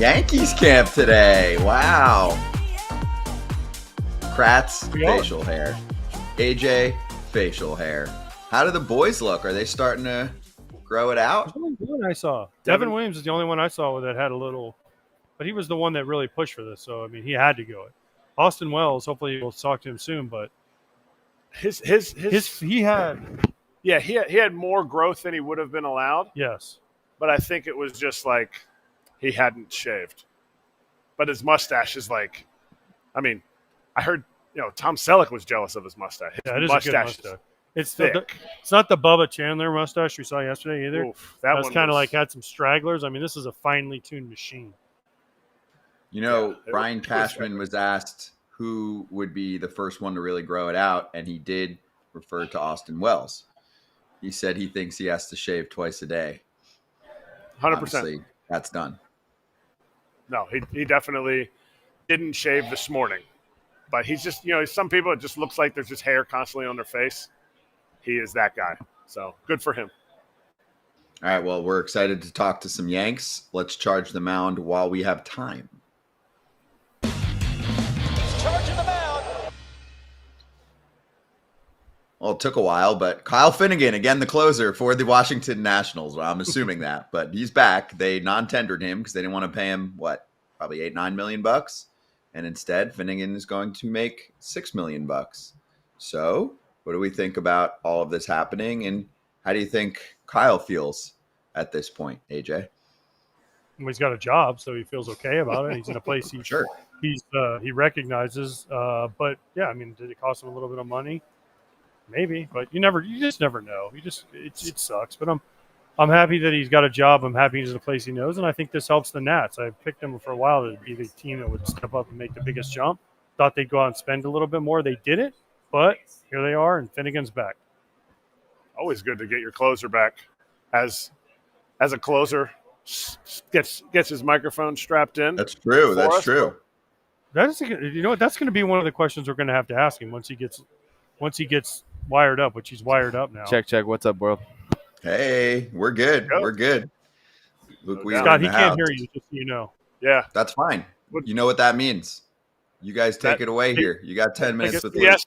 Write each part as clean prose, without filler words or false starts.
Yankees Camp today. Wow. Kratz, facial hair. AJ, facial hair. How do the boys look? Are they starting to grow it out? There's only one I saw. Devin Williams is the only one I saw that had a little, but he was the one that really pushed for this. So, I mean, he had to go it. Austin Wells, hopefully we'll talk to him soon, but he had more growth than he would have been allowed. Yes. But I think it was just like he hadn't shaved. But his mustache is like, I mean, I heard, Tom Selleck was jealous of his mustache. His it is mustache a good mustache. It's thick. It's not the Bubba Chandler mustache we saw yesterday either. Oof, that was kind of like had some stragglers. I mean, this is a finely tuned machine. Brian Cashman was asked who would be the first one to really grow it out, and he did refer to Austin Wells. He said he thinks he has to shave twice a day. 100%. Obviously, that's done. No, he definitely didn't shave this morning. But he's just, some people, it just looks like there's just hair constantly on their face. He is that guy. So good for him. All right, well, we're excited to talk to some Yanks. Let's charge the mound while we have time. Charging the mound. Well, it took a while, but Kyle Finnegan, again, the closer for the Washington Nationals. Well, I'm assuming that, but he's back. They non-tendered him because they didn't want to pay him, probably $8-9 million bucks. And instead, Finnegan is going to make $6 million bucks. So what do we think about all of this happening? And how do you think Kyle feels at this point, AJ? Well, he's got a job, so he feels okay about it. He's in a place he recognizes. But yeah, I mean, did it cost him a little bit of money? Maybe, but you just never know. It sucks. But I'm happy that he's got a job. I'm happy he's in a place he knows, and I think this helps the Nats. I picked them for a while to be the team that would step up and make the biggest jump. Thought they'd go out and spend a little bit more. They didn't, but here they are, and Finnegan's back. Always good to get your closer back. As a closer gets his microphone strapped in. That's true. That's true. That's going to be one of the questions we're going to have to ask him once he gets wired up, which he's wired up now. Check. What's up, world? Hey, we're good. We're good. Luke, Scott, he can't hear you, just so you know. Yeah. That's fine. You know what that means. You guys take it away here. You got 10 minutes with Luke.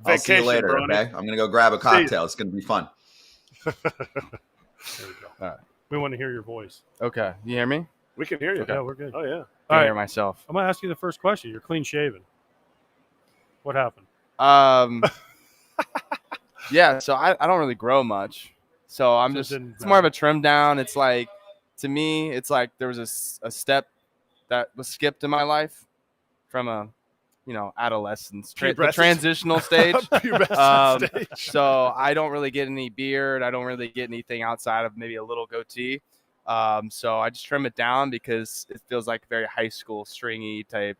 I'll see you later, okay? I'm going to go grab a cocktail. It's going to be fun. There we go. All right. We want to hear your voice. Okay. You hear me? We can hear you. Okay. Yeah, we're good. Oh, yeah. I can hear myself. I'm going to ask you the first question. You're clean shaven. What happened? Yeah, so I don't really grow much. So it's more of a trim down. It's like, to me, it's like there was a step that was skipped in my life from adolescence, the transitional stage. So I don't really get any beard. I don't really get anything outside of maybe a little goatee. So I just trim it down because it feels like very high school, stringy type.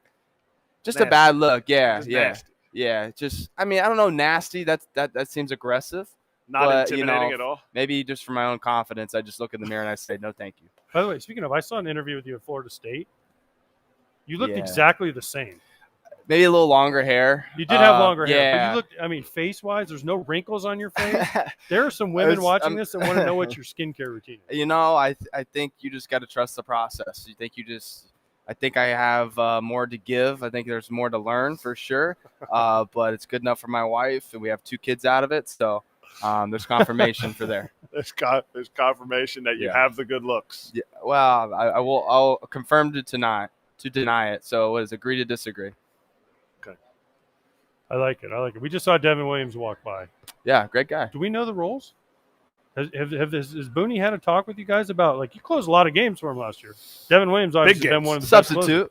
Just nasty. A bad look. Yeah. Nasty. Yeah. Just, I mean, I don't know, nasty. That seems aggressive. Not intimidating at all. Maybe just for my own confidence, I just look in the mirror and I say, no, thank you. By the way, speaking of, I saw an interview with you at Florida State. You looked exactly the same. Maybe a little longer hair. You did have longer hair. Yeah. But you looked, I mean, face-wise, there's no wrinkles on your face. There are some women watching this that want to know what your skincare routine is. I think you just got to trust the process. I think I have more to give. I think there's more to learn for sure. But it's good enough for my wife, and we have 2 kids out of it. So there's confirmation for there. There's confirmation that you have the good looks. Yeah. Well, I'll confirm to deny it. So what is agree to disagree? Okay. I like it. We just saw Devin Williams walk by. Yeah, great guy. Do we know the roles? Has Booney had a talk with you guys about, like, you closed a lot of games for him last year? Devin Williams obviously been one of the substitute,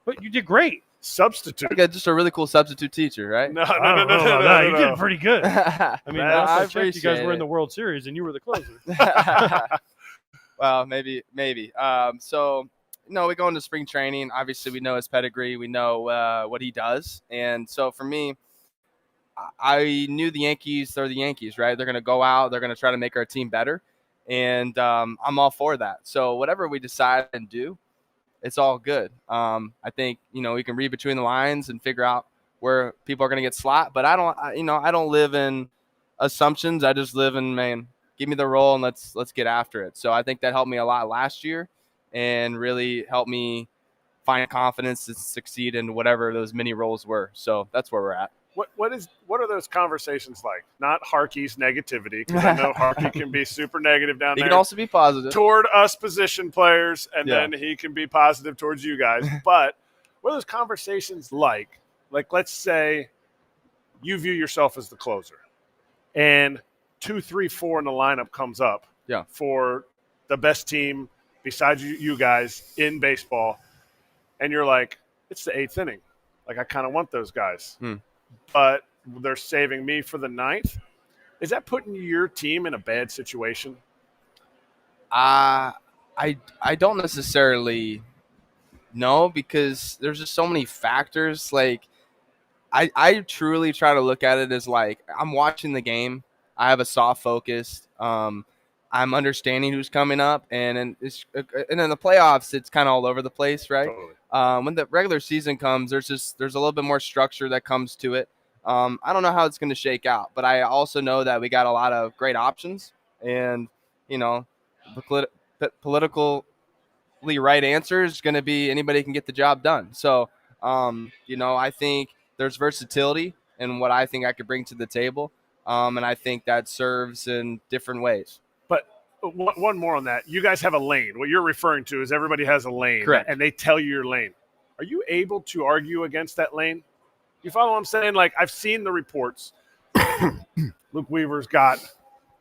but you did great. Substitute. I got just a really cool substitute teacher, right? No. You did pretty good. I mean, I checked, you guys were in the World Series and you were the closer. Well, maybe. So, we go into spring training. Obviously, we know his pedigree. We know what he does. And so for me, I knew the Yankees are the Yankees, right? They're going to go out. They're going to try to make our team better. And I'm all for that. So whatever we decide and do, it's all good. I think, we can read between the lines and figure out where people are going to get slot. But I don't live in assumptions. I just live in, give me the role and let's get after it. So I think that helped me a lot last year. and really helped me find confidence to succeed in whatever those mini roles were. So that's where we're at. What are those conversations like? Not Harkey's negativity, because I know Harkey can be super negative down there. He can also be positive toward us position players, and then he can be positive towards you guys. But what are those conversations like? Like, let's say you view yourself as the closer, and 2, 3, 4 in the lineup comes up for the best team besides you guys in baseball, and you're like, it's the 8th inning. Like, I kind of want those guys. But they're saving me for the 9th. Is that putting your team in a bad situation? I don't necessarily know, because there's just so many factors. Like, I truly try to look at it as like, I'm watching the game. I have a soft focus. I'm understanding who's coming up, and in the playoffs, it's kind of all over the place, right? Totally. When the regular season comes, there's a little bit more structure that comes to it. I don't know how it's going to shake out, but I also know that we got a lot of great options, and the politically right answer is going to be anybody can get the job done. So, I think there's versatility in what I think I could bring to the table, and I think that serves in different ways. But one more on that. You guys have a lane. What you're referring to is everybody has a lane. Correct. And they tell you your lane. Are you able to argue against that lane? You follow what I'm saying? Like, I've seen the reports. Luke Weaver's got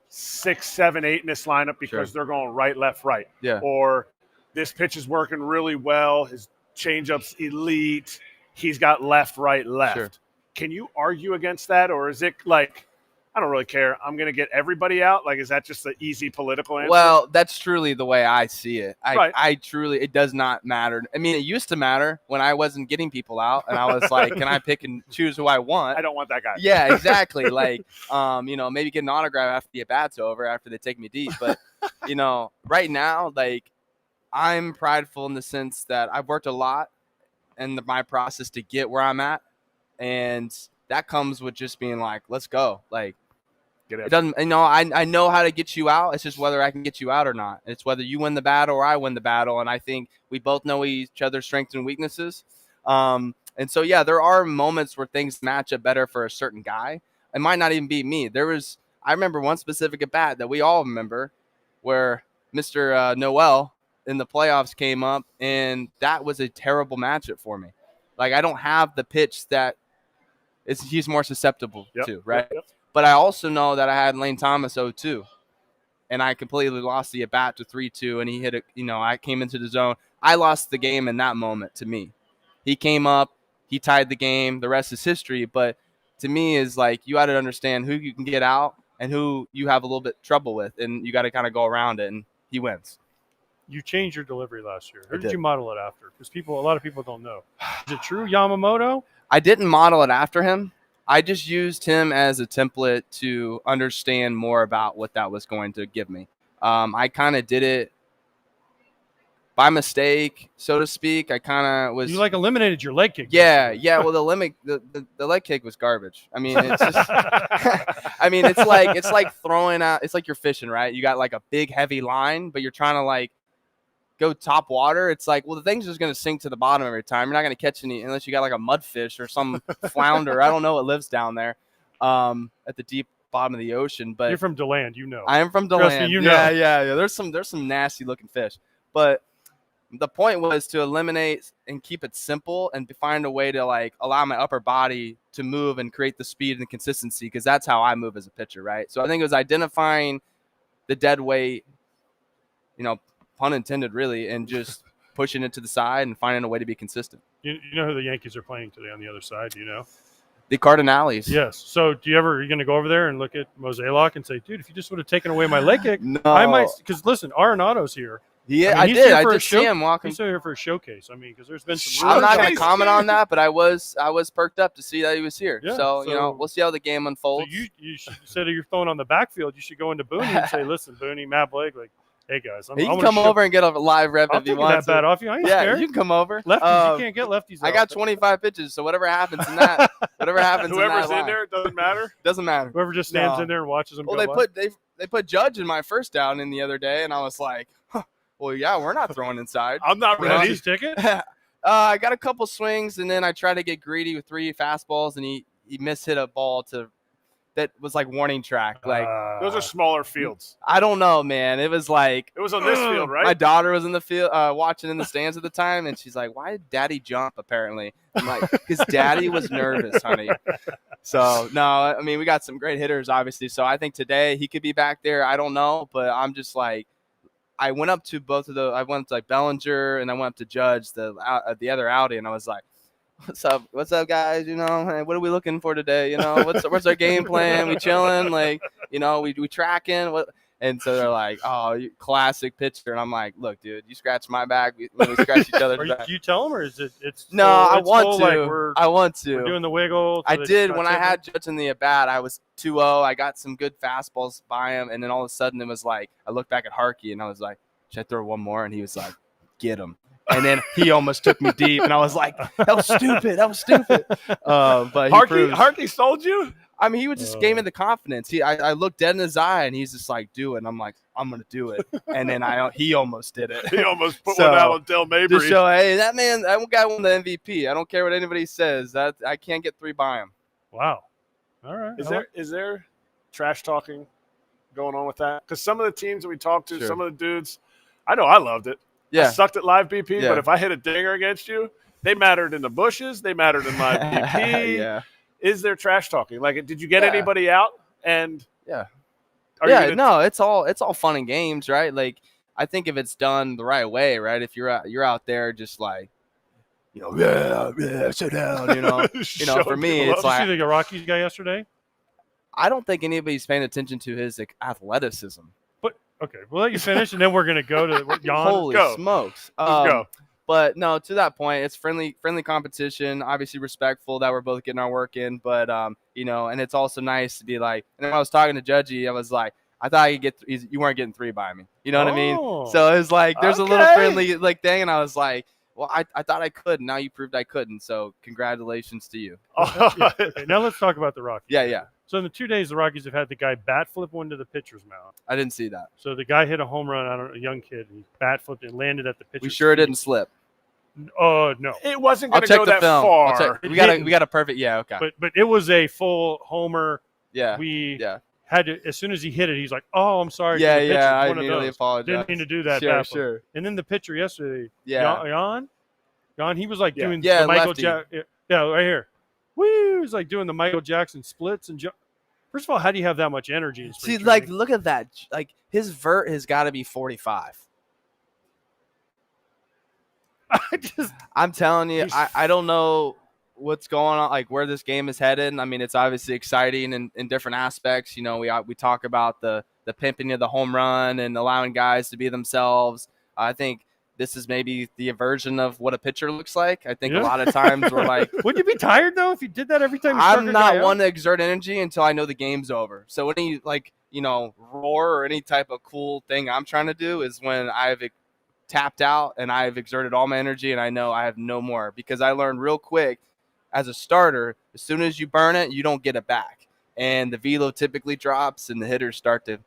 6, 7, 8 in this lineup because they're going right, left, right. Yeah. Or this pitch is working really well. His changeup's elite. He's got left, right, left. Sure. Can you argue against that? Or is it like, I don't really care, I'm going to get everybody out? Like, is that just the easy political answer? Well, that's truly the way I see it. Right. I truly, it does not matter. I mean, it used to matter when I wasn't getting people out, and I was like, can I pick and choose who I want? I don't want that guy. Yeah, exactly. Like, maybe get an autograph after the at-bat's over, after they take me deep. But, right now, like, I'm prideful in the sense that I've worked a lot in my process to get where I'm at, and that comes with just being like, let's go. Like, it doesn't, I know how to get you out. It's just whether I can get you out or not. It's whether you win the battle or I win the battle. And I think we both know each other's strengths and weaknesses. And so, there are moments where things match up better for a certain guy. It might not even be me. I remember one specific at bat that we all remember where Mr. Noel in the playoffs came up, and that was a terrible matchup for me. Like, I don't have the pitch that he's more susceptible to, right? Yep. But I also know that I had Lane Thomas 0-2, and I completely lost the at-bat to 3-2, and he hit it. I came into the zone. I lost the game in that moment to me. He came up. He tied the game. The rest is history. But to me is like, you got to understand who you can get out and who you have a little bit trouble with, and you got to kind of go around it, and he wins. You changed your delivery last year. Who did you model it after? Because a lot of people don't know. Is it true, Yamamoto? I didn't model it after him. I just used him as a template to understand more about what that was going to give me. I kind of did it by mistake, so to speak. I kind of was. You eliminated your leg kick. Yeah. Well, the leg kick was garbage. I mean, it's just. it's like throwing out. It's like you're fishing, right? You got like a big heavy line, but you're trying to go top water. It's like, well, the thing's just going to sink to the bottom every time. You're not going to catch any unless you got like a mudfish or some flounder. I don't know what lives down there at the deep bottom of the ocean. But you're from DeLand, I am from DeLand. Trust me, Yeah. There's some nasty looking fish. But the point was to eliminate and keep it simple and find a way to allow my upper body to move and create the speed and the consistency, because that's how I move as a pitcher, right? So I think it was identifying the dead weight, pun intended, really, and just pushing it to the side and finding a way to be consistent. You know who the Yankees are playing today on the other side? Do you know? The Cardinals. Yes. So are you going to go over there and look at Mozeliak and say, dude, if you just would have taken away my leg kick, No. I might – because, listen, Arenado's here. Yeah, I did see him walking. He's here for a showcase. I mean, because there's been some. I'm not going to comment on that, but I was perked up to see that he was here. Yeah, so we'll see how the game unfolds. So you said you're throwing on the backfield. You should go into Boone and say, listen, Boone, Matt Blake, hey guys, he can come over and get a live rep if he wants. That bat off you. I ain't scared. You can come over. Lefties, you can't get lefties. I got 25 pitches, so whatever happens in that, whoever's in there, doesn't matter. Doesn't matter. Whoever just stands in there and watches them. Well, they put Judge in my first down in the other day, and I was like, well, yeah, we're not throwing inside. I'm not ready. His ticket? I got a couple swings, and then I tried to get greedy with 3 fastballs, and he mishit a ball that was like warning track. Like those are smaller fields. I don't know, man. It was like it was on this field, right? My daughter was in the field watching in the stands at the time, and she's like, "Why did Daddy jump?" Apparently, I'm like, "Because Daddy was nervous, honey." So no, I mean we got some great hitters, obviously. So I think today he could be back there. I don't know, but I'm just like, I went up to both of the. I went to like Bellinger, and I went up to Judge, the other outie, and I was like, What's up, guys? You know, hey, what are we looking for today? You know, what's our game plan? We chilling? Like, you know, we tracking? What? And so they're like, oh, you classic pitcher. And I'm like, look, dude, you scratch my back, we scratch each other's back. You tell them, or is it? No, I want to. Like I want to. We're doing the wiggle. I did when I had Judge in the at bat. I was 2-0. I got some good fastballs by him, and then all of a sudden it was like I looked back at Harkey and I was like, should I throw one more? And he was like, get him. And then he almost took me deep, and I was like, that was stupid. But Harkey sold you? I mean, he would just gave me the confidence. I looked dead in his eye, and he's just like, do it. And I'm like, I'm going to do it. And then he almost did it. He almost put one out on Del Mabry. To show, hey, that guy won the MVP. I don't care what anybody says. That I can't get 3 by him. Wow. All right. Is there trash talking going on with that? Because some of the teams that we talked to, some of the dudes, I know I loved it. Yeah. I sucked at live BP, but if I hit a dinger against you, they mattered in the bushes. They mattered in live BP. Yeah. Is there trash talking? Like, did you get anybody out? And no, it's all fun and games, right? Like, I think if it's done the right way, right? If you're out there just like, you know, sit down, you know, for me, it's like. Did you see the Rockies guy yesterday? I don't think anybody's paying attention to his athleticism. Okay, we'll let you finish, and then we're gonna go to Jan. Holy smokes! Let's go. But no, to that point, it's friendly competition. Obviously respectful that we're both getting our work in, but you know, and it's also nice to be like. And when I was talking to Judgy, I was like, I thought I could get. You weren't getting 3 by me. You know what I mean? So it was like there's a little friendly like thing, and I was like, well, I thought I could. And now you proved I couldn't. So congratulations to you. Okay, now let's talk about the Rockies. Yeah. So in the 2 days, the Rockies have had the guy bat flip one to the pitcher's mound. I didn't see that. So the guy hit a home run. A young kid. He bat flipped and landed at the pitcher's. We sure it didn't slip. Oh no, it wasn't going to go that far. We got a perfect. Yeah, okay. But it was a full homer. Yeah. Had to, as soon as he hit it, he's like, "Oh, I'm sorry." Yeah. I immediately apologize. Didn't mean to do that. Sure. And then the pitcher yesterday, Jan, he was like doing the Michael Jackson. Yeah, right here. Woo! He was like doing the Michael Jackson splits and. First of all, how do you have that much energy? See, like, look at that. Like, his vert has got to be 45. I'm telling you, I don't know what's going on, like where this game is headed. I mean, it's obviously exciting in different aspects. You know, we talk about the pimping of the home run and allowing guys to be themselves. I think this is maybe the version of what a pitcher looks like. I think a lot of times we're like, wouldn't you be tired though if you did that every time? I'm not one to exert energy until I know the game's over. So any roar or any type of cool thing I'm trying to do is when I've tapped out and I've exerted all my energy and I know I have no more, because I learned real quick as a starter, as soon as you burn it, you don't get it back. And the velo typically drops and the hitters start to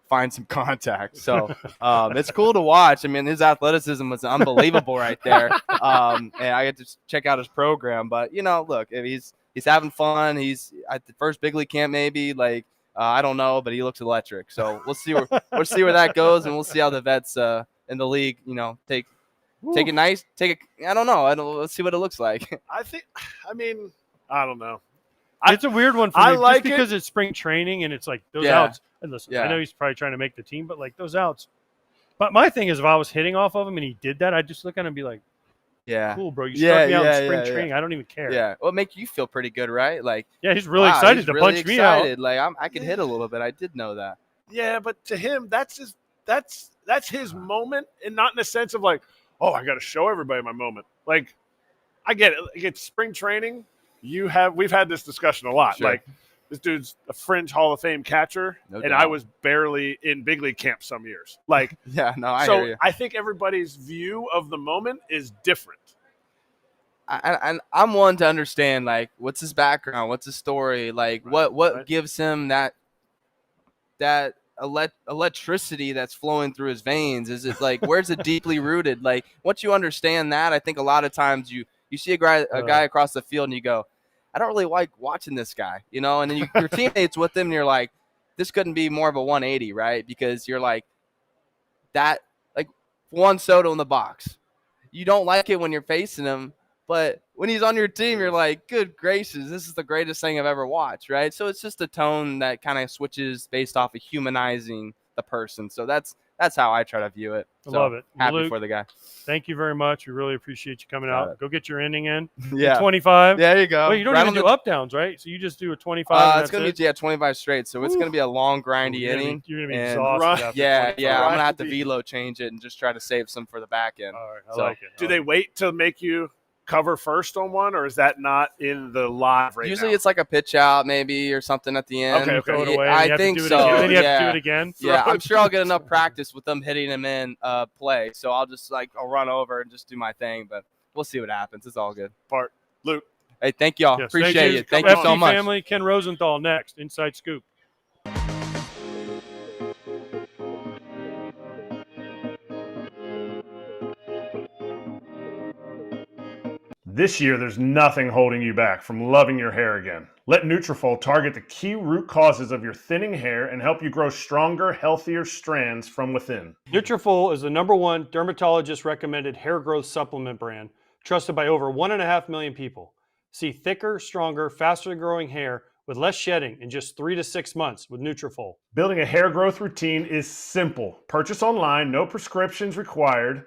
find some contact. So it's cool to watch. I mean, his athleticism was unbelievable right there. And I get to check out his program. But, you know, look, he's having fun. He's at the first big league camp maybe. Like, I don't know, but he looks electric. So we'll see where that goes, and we'll see how the vets in the league, you know, take it nice. I don't know. Let's see what it looks like. I don't know. It's a weird one for me just because it's spring training and it's like those outs. And listen, I know he's probably trying to make the team, but like those outs. But my thing is, if I was hitting off of him and he did that, I'd just look at him and be like, cool, bro. You struck me out in spring training. I don't even care. Yeah. Well, it makes you feel pretty good, right? Like, he's really excited to punch me out. Like, I could hit a little bit. I did know that. Yeah, but to him, that's his moment, and not in the sense of like, oh, I got to show everybody my moment. Like, I get it. It's spring training. We've had this discussion a lot. Sure. Like, this dude's a fringe Hall of Fame catcher, and I was barely in big league camp some years. Like, I hear you. I think everybody's view of the moment is different. I'm one to understand, like, what's his background, what's his story, like, what gives him that electricity that's flowing through his veins? Is it like, where's it deeply rooted? Like, once you understand that, I think a lot of times you see a guy across the field and you go, I don't really like watching this guy, you know, and then your teammates with him and you're like, this couldn't be more of a 180, right? Because you're like that, like Juan Soto in the box. You don't like it when you're facing him, but when he's on your team, you're like, good gracious, this is the greatest thing I've ever watched, right? So it's just a tone that kind of switches based off of humanizing the person. So that's how I try to view it. I love it. Happy Luke, for the guy. Thank you very much. We really appreciate you coming out. Go get your inning in. Yeah. 25. There you go. Wait, you don't even do up downs, right? So you just do a 25. It's going to be 25 straight. So it's going to be a long, grindy inning. You're going to be exhausted. Yeah. I'm going to have to velo change it and just try to save some for the back end. All right. I like it. Do they wait to make you cover first on one, or is that not in the live right Usually now? it's like a pitch out maybe or something at the end. Okay. Throw it away, I think so. Then you have to do it again. Yeah, I'm sure I'll get enough practice with them hitting him in play. So I'll just I'll run over and just do my thing, but we'll see what happens. It's all good. Luke. Hey, thank y'all. Yes, Appreciate it. Thank you FT so much. Family, Ken Rosenthal next. Inside Scoop. This year, there's nothing holding you back from loving your hair again. Let Nutrafol target the key root causes of your thinning hair and help you grow stronger, healthier strands from within. Nutrafol is the #1 dermatologist-recommended hair growth supplement brand, trusted by over 1.5 million people. See thicker, stronger, faster-growing hair with less shedding in just 3 to 6 months with Nutrafol. Building a hair growth routine is simple. Purchase online, no prescriptions required.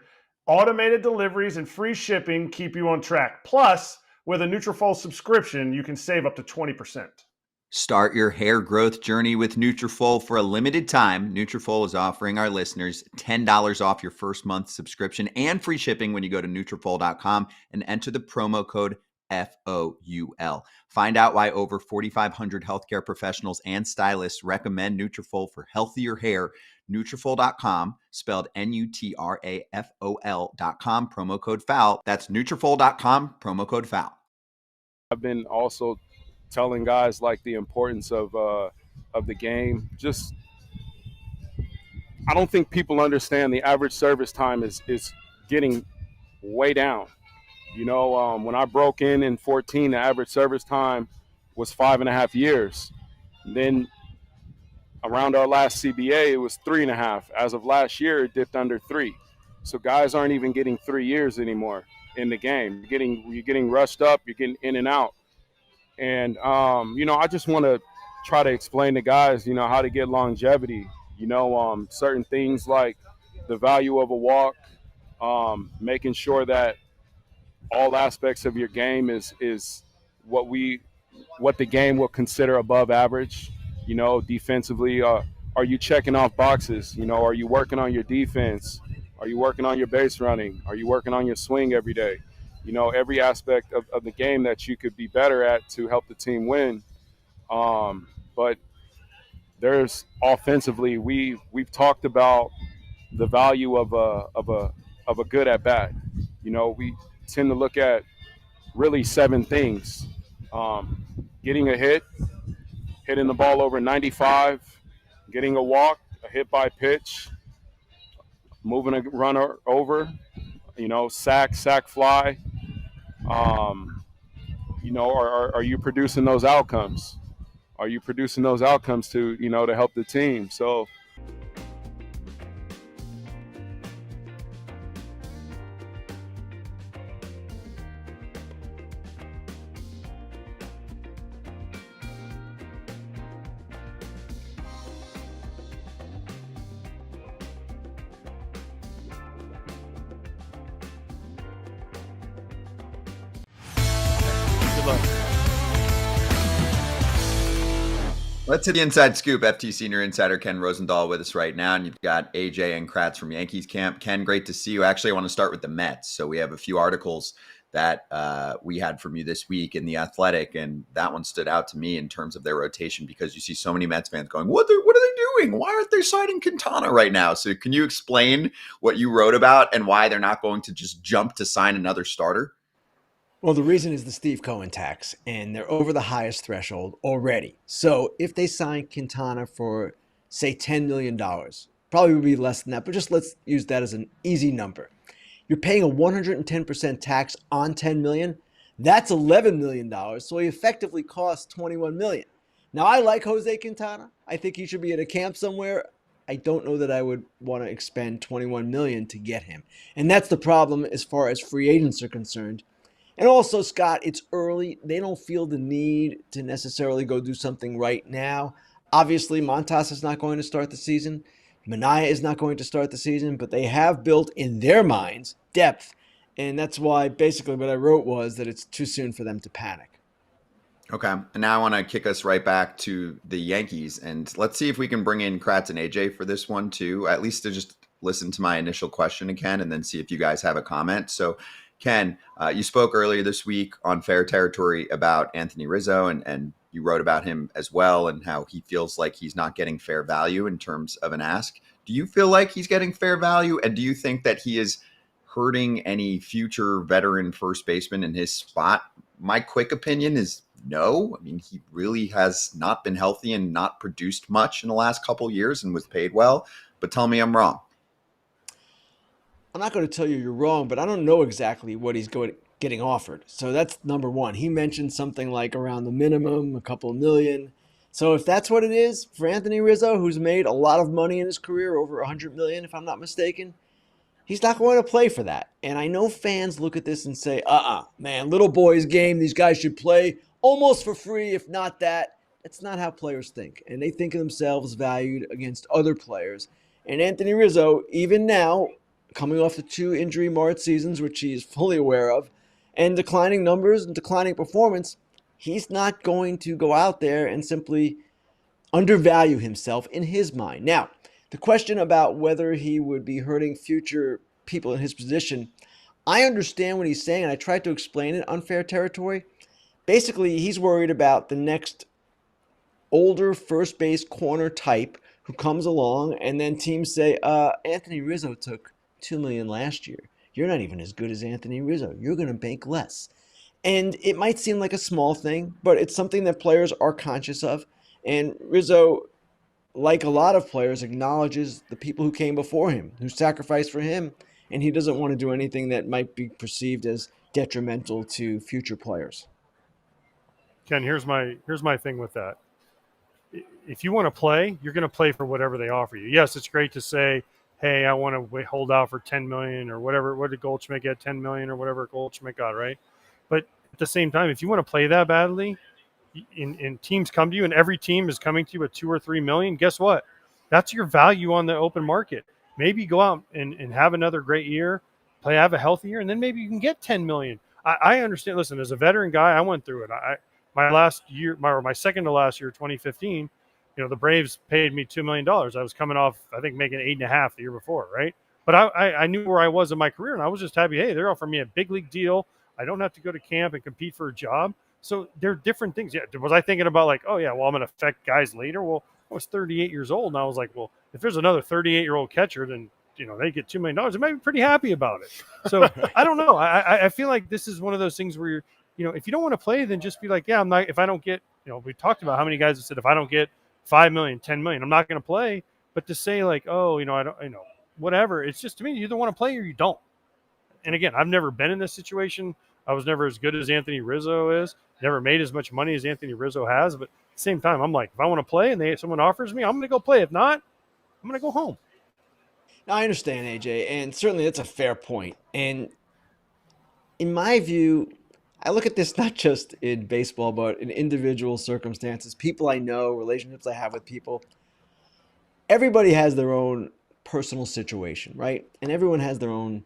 Automated deliveries and free shipping keep you on track. Plus, with a Nutrafol subscription, you can save up to 20%. Start your hair growth journey with Nutrafol for a limited time. Nutrafol is offering our listeners $10 off your first month subscription and free shipping when you go to Nutrafol.com and enter the promo code FOUL. Find out why over 4,500 healthcare professionals and stylists recommend Nutrafol for healthier hair. Nutrafol.com, spelled Nutrafol.com, promo code FOUL. That's Nutrafol.com, promo code FOUL. I've been also telling guys like the importance of the game. Just, I don't think people understand the average service time is getting way down. You know, when I broke in 14, the average service time was 5.5 years. Then around our last CBA, it was 3.5. As of last year, it dipped under 3. So guys aren't even getting 3 years anymore in the game. You're getting rushed up. You're getting in and out. And, you know, I just want to try to explain to guys, you know, how to get longevity. You know, certain things like the value of a walk, making sure that all aspects of your game is what the game will consider above average. You know, defensively, are you checking off boxes? You know, are you working on your defense? Are you working on your base running? Are you working on your swing every day? You know, every aspect of the game that you could be better at to help the team win. But there's offensively, we've talked about the value of a good at bat. You know, we tend to look at really 7 things: getting a hit, hitting the ball over 95, getting a walk, a hit by pitch, moving a runner over, you know, sack fly. You know, are you producing those outcomes? Are you producing those outcomes to, you know, to help the team? So. Let's hit the inside scoop. FT Senior Insider Ken Rosenthal with us right now. And you've got AJ and Kratz from Yankees Camp. Ken, great to see you. Actually, I want to start with the Mets. So we have a few articles that we had from you this week in The Athletic, and that one stood out to me in terms of their rotation because you see so many Mets fans going, what are they doing? Why aren't they signing Quintana right now? So can you explain what you wrote about and why they're not going to just jump to sign another starter? Well, the reason is the Steve Cohen tax, and they're over the highest threshold already. So if they sign Quintana for say $10 million. Probably would be less than that, but just let's use that as an easy number. You're paying a 110% tax on $10 million. That's $11 million, so he effectively costs $21 million. Now, I like Jose Quintana. I think he should be at a camp somewhere. I don't know that I would want to expend $21 million to get him. And that's the problem as far as free agents are concerned. And also, Scott, it's early. They don't feel the need to necessarily go do something right now. Obviously, Montas is not going to start the season. Manaea is not going to start the season, but they have built in their minds depth. And that's why basically what I wrote was that it's too soon for them to panic. Okay. And now I want to kick us right back to the Yankees. And let's see if we can bring in Kratz and AJ for this one too, at least to just listen to my initial question to Ken and then see if you guys have a comment. So Ken, you spoke earlier this week on Fair Territory about Anthony Rizzo, and you wrote about him as well and how he feels like he's not getting fair value in terms of an ask. Do you feel like he's getting fair value? And do you think that he is hurting any future veteran first baseman in his spot? My quick opinion is no. I mean, he really has not been healthy and not produced much in the last couple of years and was paid well. But tell me I'm wrong. I'm not going to tell you you're wrong, but I don't know exactly what he's getting offered. So that's number one. He mentioned something like around the minimum, a couple million. So if that's what it is for Anthony Rizzo, who's made a lot of money in his career, over $100 million, if I'm not mistaken, he's not going to play for that. And I know fans look at this and say, man, little boy's game. These guys should play almost for free, if not that. That's not how players think. And they think of themselves valued against other players. And Anthony Rizzo, even now, coming off the 2 injury-marred seasons, which he is fully aware of, and declining numbers and declining performance, he's not going to go out there and simply undervalue himself in his mind. Now, the question about whether he would be hurting future people in his position, I understand what he's saying, and I tried to explain it on Fair Territory. Basically, he's worried about the next older first base corner type who comes along, and then teams say, Anthony Rizzo took $2 million last year. You're not even as good as Anthony Rizzo. You're going to make less. And it might seem like a small thing, but it's something that players are conscious of. And Rizzo, like a lot of players, acknowledges the people who came before him, who sacrificed for him, and he doesn't want to do anything that might be perceived as detrimental to future players. Ken, here's my thing with that. If you want to play, you're going to play for whatever they offer you. Yes, it's great to say, hey, I want to hold out for $10 million or whatever. What did Goldschmidt get? $10 million or whatever Goldschmidt got, right? But at the same time, if you want to play that badly, and teams come to you, and every team is coming to you at $2 or $3 million, guess what? That's your value on the open market. Maybe go out and have another great year, have a healthy year, and then maybe you can get $10 million. I understand. Listen, as a veteran guy, I went through it. My second to last year, 2015. The Braves paid me $2 million. I was coming off, I think, making 8.5 the year before, right? But I knew where I was in my career, and I was just happy. Hey, they're offering me a big league deal. I don't have to go to camp and compete for a job. So they're different things. Yeah, was I thinking about like, oh yeah, well I'm going to affect guys later? Well, I was 38 years old, and I was like, well, if there's another 38-year-old catcher, then they get $2 million. I might be pretty happy about it. So I don't know. I feel like this is one of those things where if you don't want to play, then just be like, yeah, I'm not. If I don't get, we talked about how many guys have said if I don't get $5 million, $10 million, I'm not going to play. But to say like, oh, I don't, whatever. It's just, to me, you either want to play or you don't. And again, I've never been in this situation. I was never as good as Anthony Rizzo is. Never made as much money as Anthony Rizzo has. But at the same time, I'm like, if I want to play and someone offers me, I'm going to go play. If not, I'm going to go home. Now, I understand, AJ, and certainly that's a fair point. And in my view, I look at this not just in baseball, but in individual circumstances, people I know, relationships I have with people. Everybody has their own personal situation, right? And everyone has their own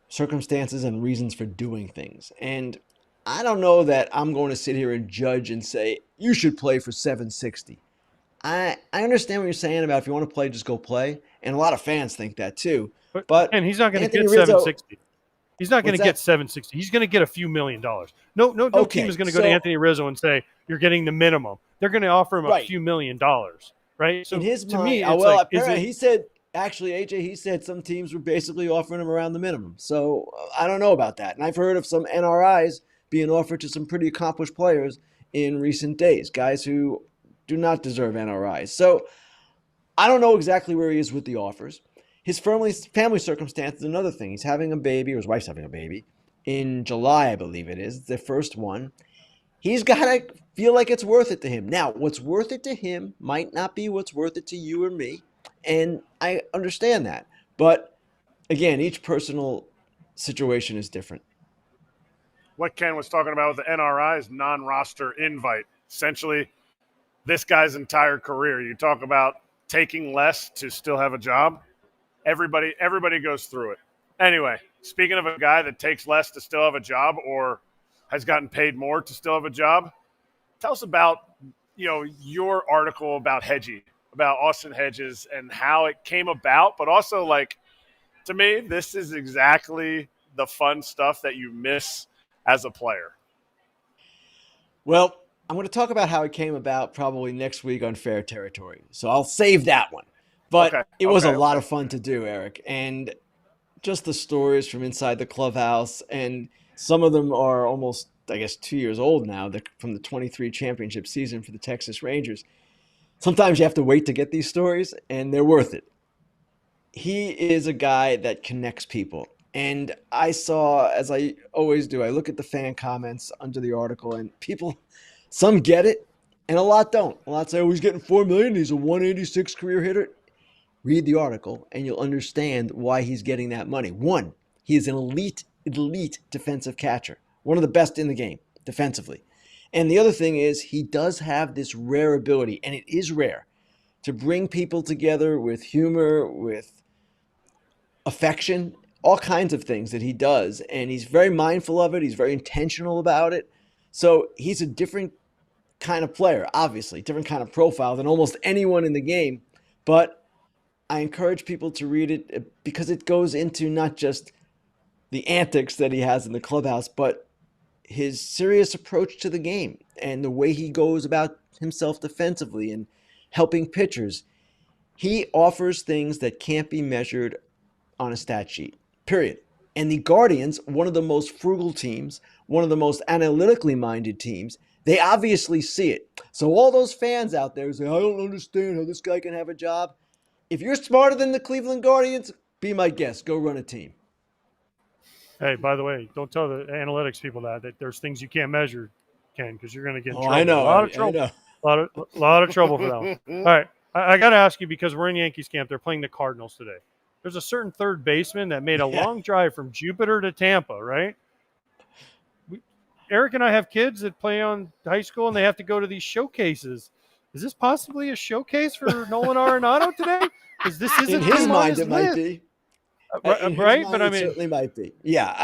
circumstances and reasons for doing things. And I don't know that I'm going to sit here and judge and say, you should play for $760. I understand what you're saying about if you want to play, just go play. And a lot of fans think that too. But and he's not going to get $760. He's not going to get $760. He's going to get a few $1 million. No team is going to go to Anthony Rizzo and say, you're getting the minimum. They're going to offer him a few $1 million, right? So in his to mind, me, it's he said, actually, AJ, he said some teams were basically offering him around the minimum. So I don't know about that. And I've heard of some NRIs being offered to some pretty accomplished players in recent days, guys who do not deserve NRIs. So I don't know exactly where he is with the offers. His family circumstance is another thing. He's having a baby, or his wife's having a baby, in July, I believe it is. It's their first one. He's got to feel like it's worth it to him. Now, what's worth it to him might not be what's worth it to you or me, and I understand that. But, again, each personal situation is different. What Ken was talking about with the NRI is non-roster invite. Essentially, this guy's entire career, you talk about taking less to still have a job. Everybody goes through it. Anyway, speaking of a guy that takes less to still have a job or has gotten paid more to still have a job, tell us about, your article about Hedgie, about Austin Hedges and how it came about, but also, like, to me, this is exactly the fun stuff that you miss as a player. Well, I'm going to talk about how it came about probably next week on Fair Territory. So I'll save that one. But it was a lot of fun to do, Eric. And just the stories from inside the clubhouse, and some of them are almost, 2 years old now, from the 23 championship season for the Texas Rangers. Sometimes you have to wait to get these stories, and they're worth it. He is a guy that connects people. And I saw, as I always do, I look at the fan comments under the article, and people, some get it, and a lot don't. A lot say, oh, he's getting $4 million, he's a 186 career hitter. Read the article, and you'll understand why he's getting that money. One, he is an elite defensive catcher, one of the best in the game defensively. And the other thing is, he does have this rare ability, and it is rare, to bring people together with humor, with affection, all kinds of things that he does. And he's very mindful of it. He's very intentional about it. So he's a different kind of player, obviously, different kind of profile than almost anyone in the game. But I encourage people to read it because it goes into not just the antics that he has in the clubhouse, but his serious approach to the game and the way he goes about himself defensively and helping pitchers. He offers things that can't be measured on a stat sheet, period. And the Guardians, one of the most frugal teams, one of the most analytically minded teams, they obviously see it. So all those fans out there who say, I don't understand how this guy can have a job. If you're smarter than the Cleveland Guardians, be my guest. Go run a team. Hey, by the way, don't tell the analytics people that there's things you can't measure, Ken, because you're going to get in trouble. I know. A lot of trouble. A lot of trouble for that one. All right. I got to ask you, because we're in Yankees camp. They're playing the Cardinals today. There's a certain third baseman that made a long drive from Jupiter to Tampa, right? Eric and I have kids that play on high school, and they have to go to these showcases. Is this possibly a showcase for Nolan Arenado today? Because this isn't in his mind, it might be. Right? But I mean, it certainly might be. Yeah,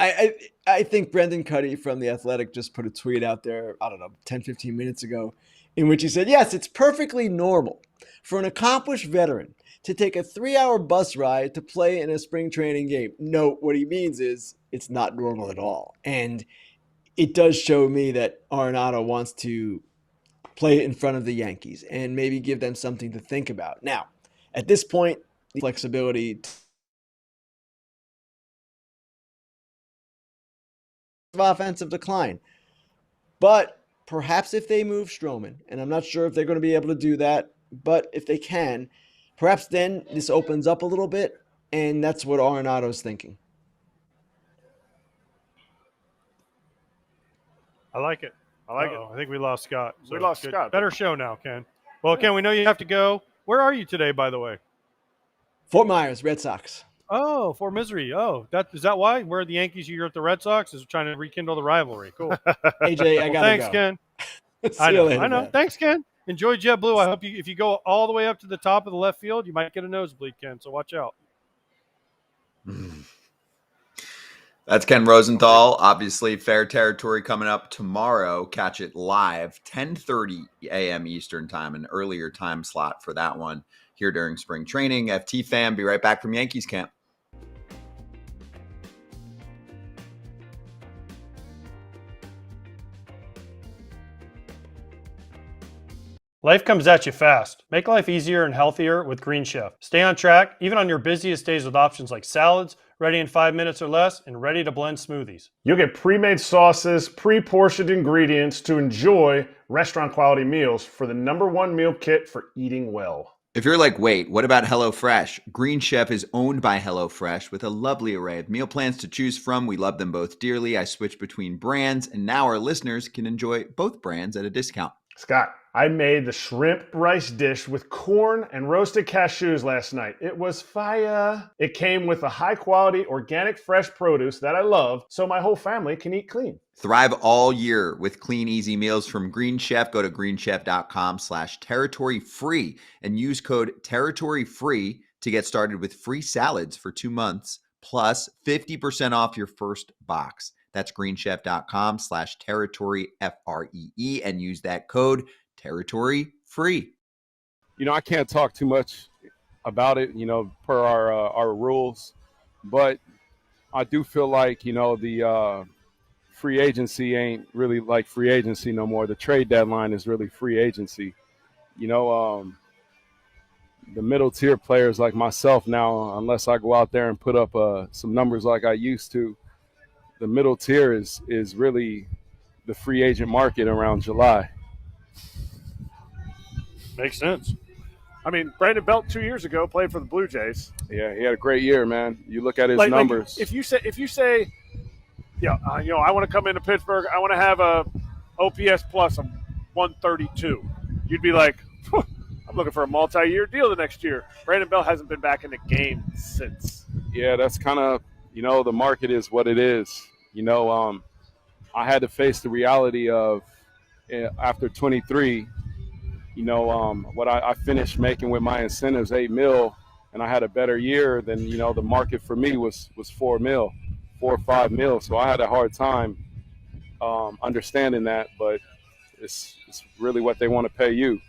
I think Brendan Cuddy from The Athletic just put a tweet out there, 10, 15 minutes ago, in which he said, yes, it's perfectly normal for an accomplished veteran to take a 3-hour bus ride to play in a spring training game. No, what he means is it's not normal at all. And it does show me that Arenado wants to play in front of the Yankees and maybe give them something to think about. Now, at this point, the flexibility of offensive decline. But perhaps if they move Stroman, and I'm not sure if they're going to be able to do that, but if they can, perhaps then this opens up a little bit, and that's what Arenado's thinking. I like it. I think we lost Scott. We lost Scott. Better show now, Ken. Well, Ken, we know you have to go. Where are you today, by the way? Fort Myers, Red Sox. Oh, Fort Misery. Oh, is that why? Where are the Yankees? You're at the Red Sox? Is trying to rekindle the rivalry. Cool. AJ, I gotta thanks, go. Ken. I know. Man. Thanks, Ken. Enjoy JetBlue. I hope if you go all the way up to the top of the left field, you might get a nosebleed, Ken. So watch out. That's Ken Rosenthal. Obviously, Fair Territory coming up tomorrow. Catch it live, 10:30 a.m. Eastern time, an earlier time slot for that one here during spring training. FT fam, be right back from Yankees camp. Life comes at you fast. Make life easier and healthier with Green Chef. Stay on track, even on your busiest days, with options like salads, ready in 5 minutes or less, and ready to blend smoothies. You'll get pre-made sauces, pre-portioned ingredients to enjoy restaurant-quality meals for the #1 meal kit for eating well. If you're like, wait, what about HelloFresh? Green Chef is owned by HelloFresh with a lovely array of meal plans to choose from. We love them both dearly. I switch between brands, and now our listeners can enjoy both brands at a discount. Scott, I made the shrimp rice dish with corn and roasted cashews last night. It was fire. It came with a high-quality, organic, fresh produce that I love, so my whole family can eat clean. Thrive all year with clean, easy meals from Green Chef. Go to greenchef.com/territory-free and use code territory-free to get started with free salads for 2 months, plus 50% off your first box. That's greenchef.com/territory-free and use that code territory-free. I can't talk too much about it, per our rules, but I do feel like, the free agency ain't really like free agency no more. The trade deadline is really free agency. The middle tier players like myself now, unless I go out there and put up some numbers like I used to, the middle tier is really the free agent market around July. Makes sense. I mean, Brandon Belt 2 years ago played for the Blue Jays. Yeah, he had a great year, man. You look at his numbers. If you say, I want to come into Pittsburgh, I want to have a OPS plus of 132. You'd be like, I'm looking for a multi-year deal the next year. Brandon Belt hasn't been back in the game since. Yeah, that's kind of, the market is what it is. I had to face the reality of after 23, what I finished making with my incentives, $8 million, and I had a better year than, the market for me was $4 or $5 million. So I had a hard time understanding that, but it's really what they want to pay you.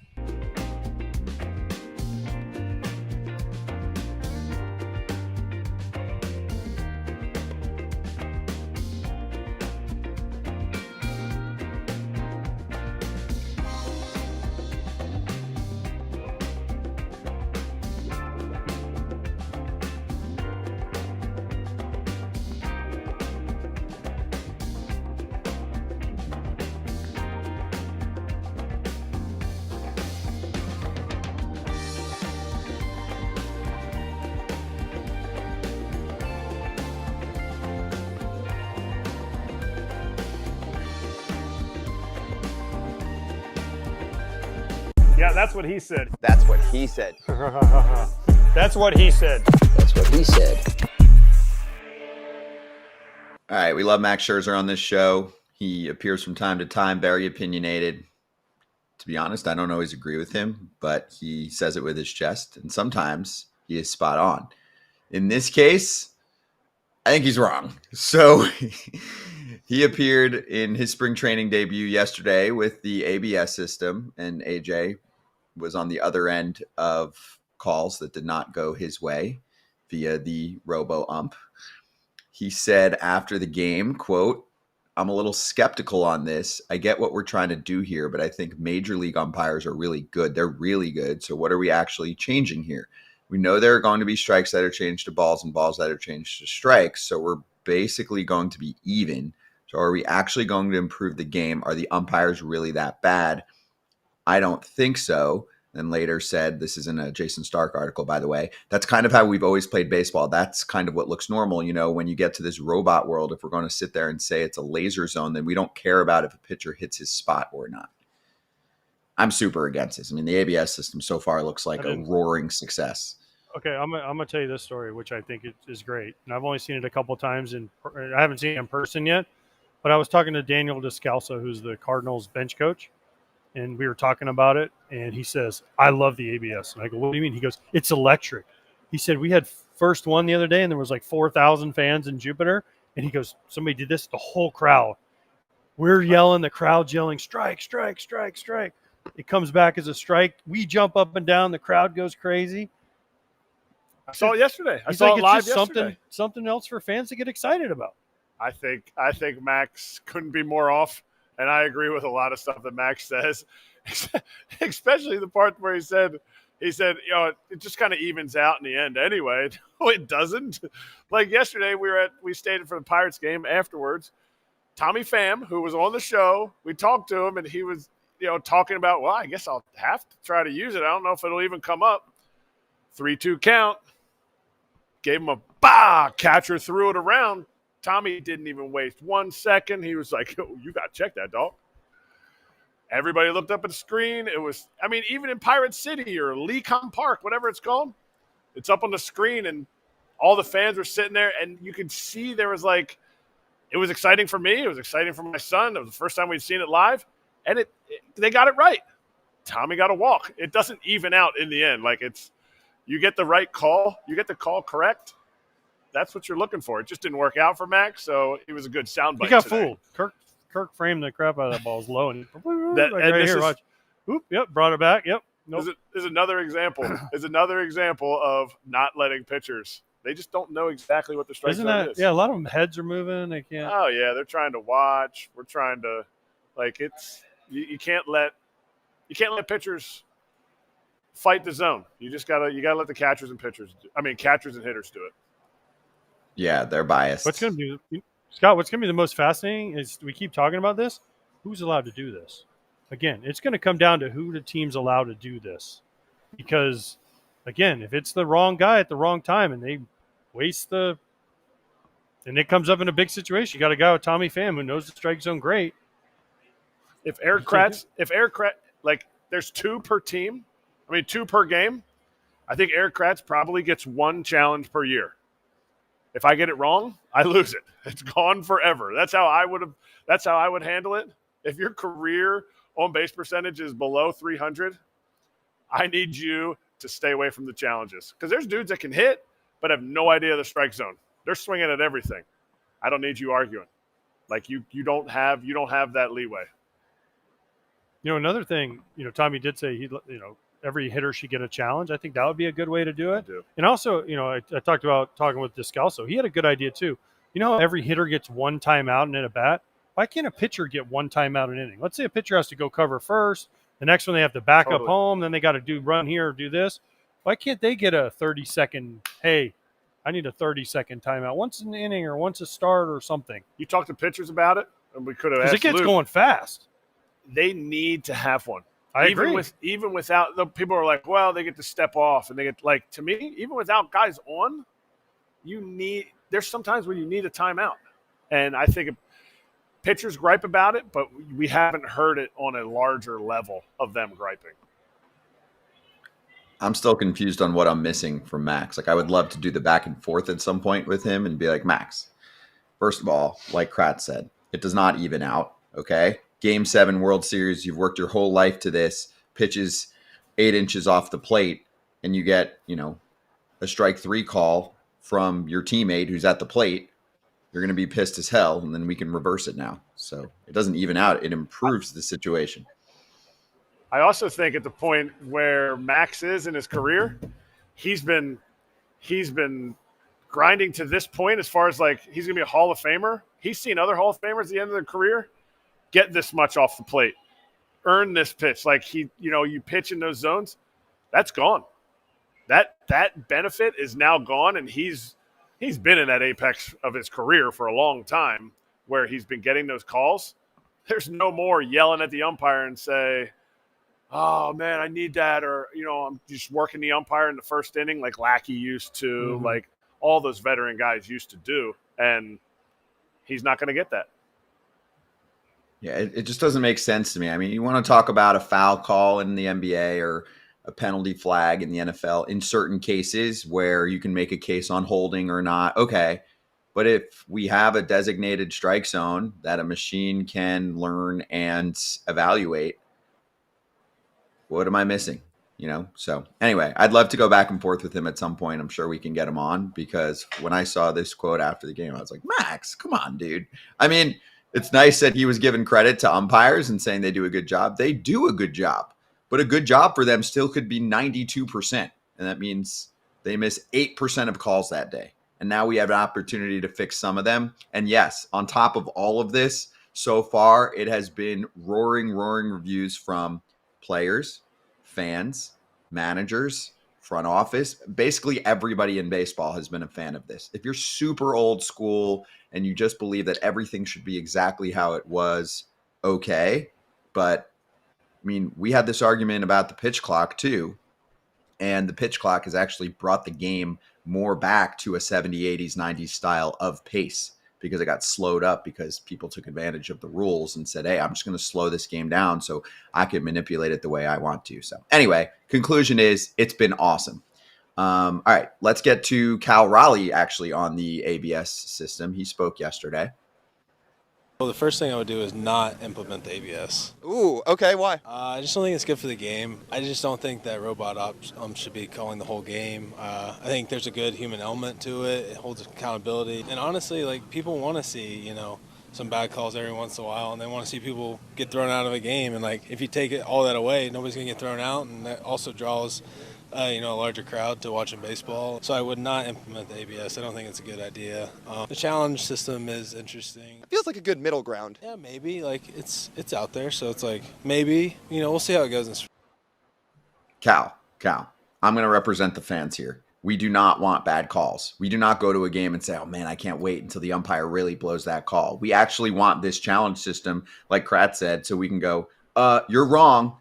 Yeah, that's what he said. That's what he said. That's what he said. That's what he said. All right, we love Max Scherzer on this show. He appears from time to time, very opinionated. To be honest, I don't always agree with him, but he says it with his chest, and sometimes he is spot on. In this case, I think he's wrong. So he appeared in his spring training debut yesterday with the ABS system, and AJ was on the other end of calls that did not go his way via the robo ump. He said after the game, quote, "I'm a little skeptical on this. I get what we're trying to do here, but I think major league umpires are really good. They're really good. So what are we actually changing here? We know there are going to be strikes that are changed to balls and balls that are changed to strikes. So we're basically going to be even. So are we actually going to improve the game? Are the umpires really that bad? I don't think so." And later said, this isn't a Jason Stark article, by the way, that's kind of how we've always played baseball. That's kind of what looks normal. When you get to this robot world, if we're going to sit there and say it's a laser zone, then we don't care about if a pitcher hits his spot or not. I'm super against this. I mean, the ABS system so far looks like a roaring success. Okay, I'm gonna tell you this story, which I think is great, and I've only seen it a couple of times, I haven't seen it in person yet. But I was talking to Daniel Descalso, who's the Cardinals bench coach, and we were talking about it, and he says, "I love the ABS." And I go, "What do you mean?" He goes, "It's electric." He said, "We had first one the other day, and there was like 4,000 fans in Jupiter." And he goes, "Somebody did this, the whole crowd. We're yelling, the crowd's yelling, strike, strike, strike, strike. It comes back as a strike. We jump up and down. The crowd goes crazy." I saw it yesterday. I He's saw like, it live it's just yesterday. something else for fans to get excited about. I think Max couldn't be more off, and I agree with a lot of stuff that Max says, especially the part where he said, it just kind of evens out in the end anyway. No, it doesn't. Like yesterday, we stayed for the Pirates game afterwards. Tommy Pham, who was on the show, we talked to him, and he was, talking about, well, I guess I'll have to try to use it. I don't know if it'll even come up. 3-2 count. Gave him a catcher threw it around. Tommy didn't even waste 1 second. He was like, oh, you got to check that, dog. Everybody looked up at the screen. It was, even in Pirate City or Lecom Park, whatever it's called, it's up on the screen, and all the fans were sitting there, and you could see there was it was exciting for me. It was exciting for my son. It was the first time we'd seen it live, and they got it right. Tommy got a walk. It doesn't even out in the end. You get the right call. You get the call correct. That's what you're looking for. It just didn't work out for Max, so it was a good soundbite. He got today. fooled. Kirk framed the crap out of that ball. It's low, and watch. Oop, yep, brought it back. Yep. Nope. Is another example. Is another example of not letting pitchers. They just don't know exactly what the strike zone is. Yeah, a lot of them heads are moving. They can't. Oh yeah, they're trying to watch. We're trying to, you can't let pitchers fight the zone. You gotta let the catchers and hitters do it. Yeah, they're biased. What's going to be, Scott? What's going to be the most fascinating is we keep talking about this. Who's allowed to do this? Again, it's going to come down to who the team's allowed to do this, because again, if it's the wrong guy at the wrong time and they waste and it comes up in a big situation, you got a guy with Tommy Pham who knows the strike zone great. If Erik Kratz, there's 2 per team. 2 per game. I think Erik Kratz probably gets 1 challenge per year. If I get it wrong, I lose it. It's gone forever. That's how I would handle it. If your career on base percentage is below 300, I need you to stay away from the challenges, because there's dudes that can hit but have no idea the strike zone. They're swinging at everything. I don't need you arguing. You don't have that leeway. Another thing, Tommy did say every hitter should get a challenge. I think that would be a good way to do it. And also, I talked about talking with Descalso. He had a good idea too. Every hitter gets 1 timeout in a bat. Why can't a pitcher get 1 timeout an inning? Let's say a pitcher has to go cover first. The next one they have to back up home. Then they got to run here or do this. Why can't they get a 30-second, hey, I need a 30-second timeout once an inning or once a start or something? You talk to pitchers about it, and we could have asked Because it gets Luke. going fast. They need to have one. I agree. Even without the people are like, well, they get to step off, and they get to me, even without guys on, there's sometimes when you need a timeout. And I think pitchers gripe about it, but we haven't heard it on a larger level of them griping. I'm still confused on what I'm missing from Max. I would love to do the back and forth at some point with him and be like, Max, first of all, like Kratz said, it does not even out. Okay. Game 7 World Series, you've worked your whole life to this, pitches 8 inches off the plate, and you get, a strike 3 call from your teammate who's at the plate. You're going to be pissed as hell, and then we can reverse it now. So it doesn't even out. It improves the situation. I also think at the point where Max is in his career, he's been grinding to this point as far as he's going to be a Hall of Famer. He's seen other Hall of Famers at the end of their career get this much off the plate, earn this pitch. You pitch in those zones, that's gone. That benefit is now gone, and he's been in that apex of his career for a long time where he's been getting those calls. There's no more yelling at the umpire and say, oh, man, I need that, or, I'm just working the umpire in the first inning like Lackey used to, like all those veteran guys used to do, and he's not going to get that. Yeah, it just doesn't make sense to me. You want to talk about a foul call in the NBA or a penalty flag in the NFL in certain cases where you can make a case on holding or not. Okay. But if we have a designated strike zone that a machine can learn and evaluate, what am I missing? So anyway, I'd love to go back and forth with him at some point. I'm sure we can get him on, because when I saw this quote after the game, I was like, Max, come on, dude. It's nice that he was giving credit to umpires and saying they do a good job. They do a good job, but a good job for them still could be 92%. And that means they miss 8% of calls that day. And now we have an opportunity to fix some of them. And yes, on top of all of this, so far, it has been roaring reviews from players, fans, managers, front office. Basically, everybody in baseball has been a fan of this. If you're super old school and you just believe that everything should be exactly how it was, okay. But, we had this argument about the pitch clock too. and the pitch clock has actually brought the game more back to a 70s, 80s, 90s style of pace because it got slowed up because people took advantage of the rules and said, hey, I'm just going to slow this game down so I can manipulate it the way I want to. So anyway, conclusion is it's been awesome. All right, let's get to Cal Raleigh actually on the ABS system. He spoke yesterday. Well, the first thing I would do is not implement the ABS. Ooh, okay, why? I just don't think it's good for the game. I just don't think that robot umps should be calling the whole game. I think there's a good human element to it. It holds accountability. And honestly, like, people want to see, some bad calls every once in a while, and they want to see people get thrown out of a game. And, like, if you take all that away, nobody's going to get thrown out, and that also draws a larger crowd to watching baseball. So I would not implement the ABS. I don't think it's a good idea. The challenge system is interesting. It feels like a good middle ground. Yeah, maybe. Like, it's out there, so it's like, maybe. We'll see how it goes. Cal, I'm going to represent the fans here. We do not want bad calls. We do not go to a game and say, oh, man, I can't wait until the umpire really blows that call. We actually want this challenge system, like Kratz said, so we can go, you're wrong.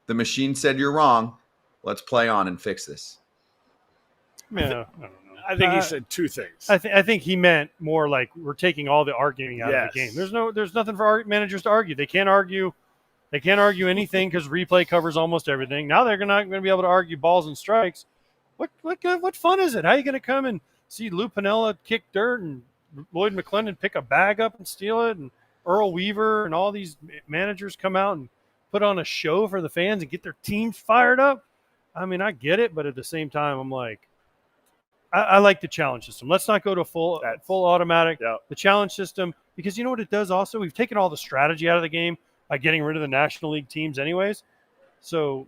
The machine said you're wrong. Let's play on and fix this. Yeah, I don't know. I think he said two things. I think he meant more like we're taking all the arguing out of the game. There's nothing for managers to argue. They can't argue anything because replay covers almost everything. Now they're not going to be able to argue balls and strikes. What fun is it? How are you going to come and see Lou Piniella kick dirt and Lloyd McClendon pick a bag up and steal it, and Earl Weaver and all these managers come out and put on a show for the fans and get their teams fired up? I mean, I get it, but at the same time, I'm like, I like the challenge system. Let's not go to full automatic. Yep. The challenge system, because you know what it does also? We've taken all the strategy out of the game by getting rid of the National League teams anyways. Or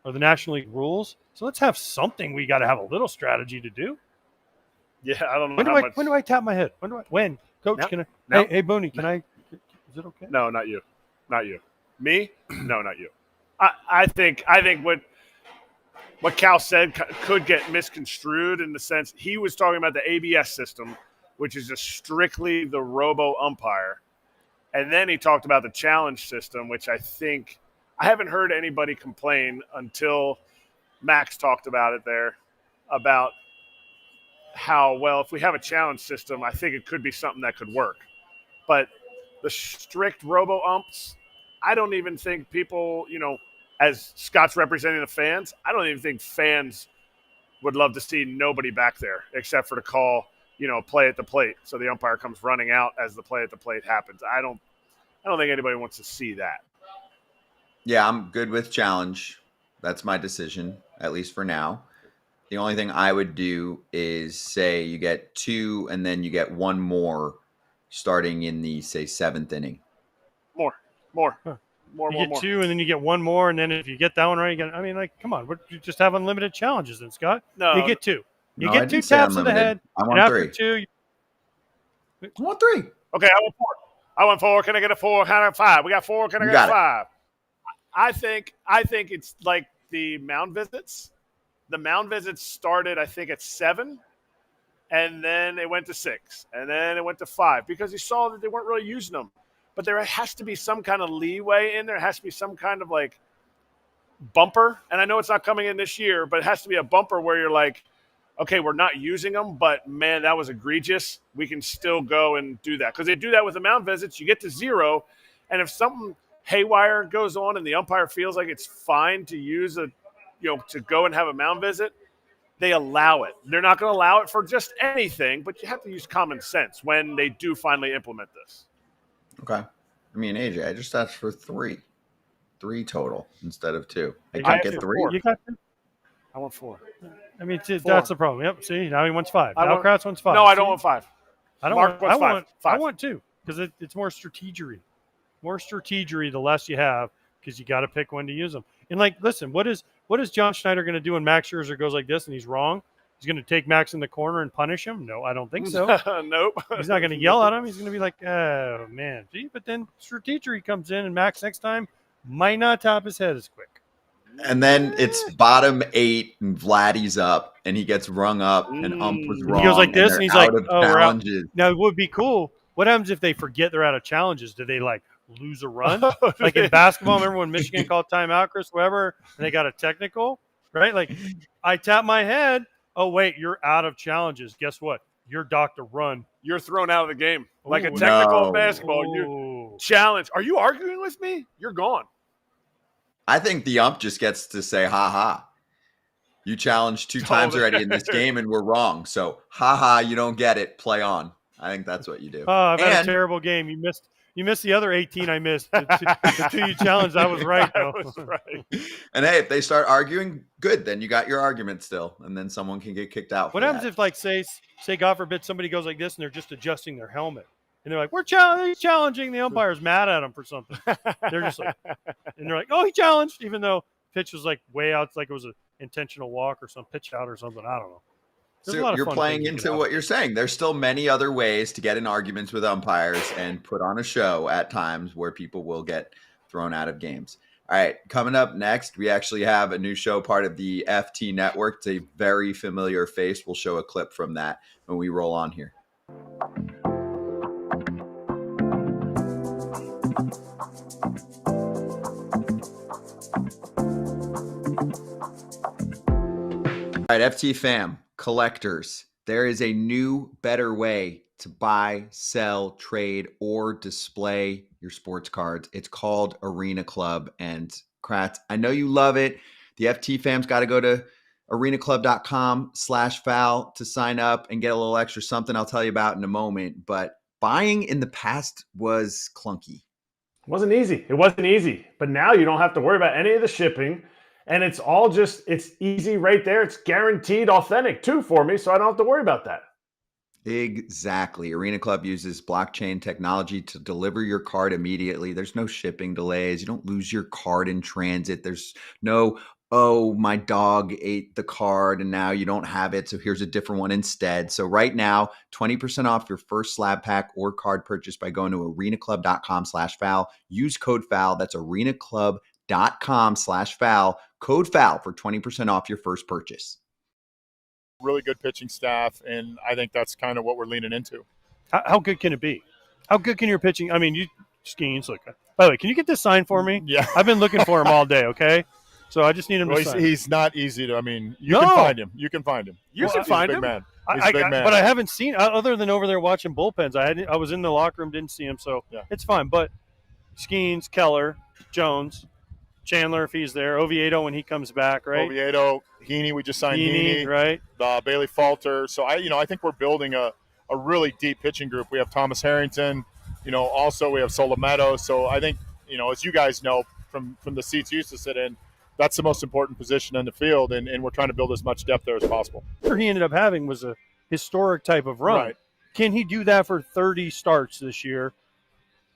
the National League rules. So let's have something we got to have a little strategy to do. Yeah, I don't know when do I tap my head? When? Coach, No. can I? No. Hey, Booney, can I? Is it okay? No, not you. Not you. Me? No, not you. I think what Cal said could get misconstrued in the sense he was talking about the ABS system, which is just strictly the robo umpire. And then he talked about the challenge system, which I haven't heard anybody complain until Max talked about it there, about how, well, if we have a challenge system, I think it could be something that could work. But the strict robo umps, I don't even think people, as Scott's representing the fans, I don't even think fans would love to see nobody back there except for to call, play at the plate. So the umpire comes running out as the play at the plate happens. I don't think anybody wants to see that. Yeah, I'm good with challenge. That's my decision, at least for now. The only thing I would do is say you get 2 and then you get 1 more starting in the, say, 7th inning. More. You get 2 and then you get 1 more, and then if you get that one right, come on. You just have unlimited challenges then, Scott. No. You get 2. You No, get I 2 didn't say taps of the unlimited. head. I want and 3. After 2, I want 3. Okay, I want 4. I want 4. Can I get a 4? Can I get 5? We got 4. Can I get 5? I think it's like the mound visits. The mound visits started, I think, at 7, and then it went to 6, and then it went to 5 because he saw that they weren't really using them. But there has to be some kind of leeway in there. It has to be some kind of, like, bumper. And I know it's not coming in this year, but it has to be a bumper where you're like, okay, we're not using them, but, man, that was egregious. We can still go and do that. Because they do that with the mound visits. You get to 0, and if something haywire goes on and the umpire feels like it's fine to use to go and have a mound visit, they allow it. They're not going to allow it for just anything, but you have to use common sense when they do finally implement this. Okay. I mean, AJ, I just asked for 3 total instead of 2. I You can't got get 2. 3. You got 2? I want 4. I mean, that's the problem. Yep. See, now he wants 5. Now Kratz wants 5. No, I don't want 5. I don't Mark want. wants 5. I want 2 because it's more strategery. More strategery the less you have because you got to pick when to use them. And listen, what is John Schneider going to do when Max Scherzer goes like this and he's wrong? He's going to take Max in the corner and punish him? No, I don't think so. Nope. He's not going to yell at him. He's going to be like, oh, man. Gee, but then strategery comes in and Max next time might not top his head as quick. And then it's bottom 8 and Vladdy's up and he gets rung up and ump was wrong. He goes like this and he's like, oh, we're out. Now, it would be cool. What happens if they forget they're out of challenges? Do they lose a run? Like in basketball, remember when Michigan called timeout, Chris Webber, and they got a technical? right? Like I tap my head. Oh, wait, you're out of challenges. Guess what? You're Dr. Run. You're thrown out of the game. Like a Ooh, technical no. basketball. You challenge. Are you arguing with me? You're gone. I think the ump just gets to say, ha ha. You challenged 2 times already in this game and we're wrong. So, ha ha, you don't get it. Play on. I think that's what you do. Oh, I've had a terrible game. You missed the other 18 I missed. The 2 you challenged, I was right, though. I was right. And hey, if they start arguing, good. Then you got your argument still. And then someone can get kicked out. What happens if, like, say, God forbid, somebody goes like this and they're just adjusting their helmet? And they're like, we're challenging. The umpire's mad at them for something. They're just like, and they're like, oh, he challenged, even though pitch was like way out, like it was an intentional walk or some pitch out or something. I don't know. So you're playing into what you're saying. There's still many other ways to get in arguments with umpires and put on a show at times where people will get thrown out of games. All right, coming up next, we actually have a new show, part of the FT Network. It's a very familiar face. We'll show a clip from that when we roll on here. All right, FT fam, collectors, there is a new, better way to buy, sell, trade, or display your sports cards. It's called Arena Club. And Kratz, I know you love it. The FT fam's got to go to arenaclub.com/foul to sign up and get a little extra something I'll tell you about in a moment. But buying in the past was clunky. It wasn't easy. But now you don't have to worry about any of the shipping. And it's all just, it's easy right there. It's guaranteed authentic too for me, so I don't have to worry about that. Exactly. Arena Club uses blockchain technology to deliver your card immediately. There's no shipping delays. You don't lose your card in transit. There's no, oh, my dog ate the card and now you don't have it, so here's a different one instead. So right now, 20% off your first slab pack or card purchase by going to arenaclub.com/foul. Use code FOUL. That's arenaclub.com/foul. Code FOUL for 20% off your first purchase. Really good pitching staff, and I think that's kind of what we're leaning into. How good can it be? How good can your pitching? I mean, you Skeens, look. By the way, can you get this signed for me? Yeah. I've been looking for him all day, okay? So I just need him to sign. He's not easy to, you can find him. You can find him. You can find him. Man. He's a big man. But I haven't seen, other than over there watching bullpens. I was in the locker room, didn't see him, so it's fine. But Skeens, Keller, Jones, Chandler if he's there, Oviedo when he comes back, right? Oviedo, Heaney, we just signed Heaney, right? Bailey Falter. So I think we're building a really deep pitching group. We have Thomas Harrington, also we have Solometo. So I think, as you guys know from the seats you used to sit in, that's the most important position in the field, and we're trying to build as much depth there as possible. What he ended up having was a historic type of run. Right. Can he do that for 30 starts this year?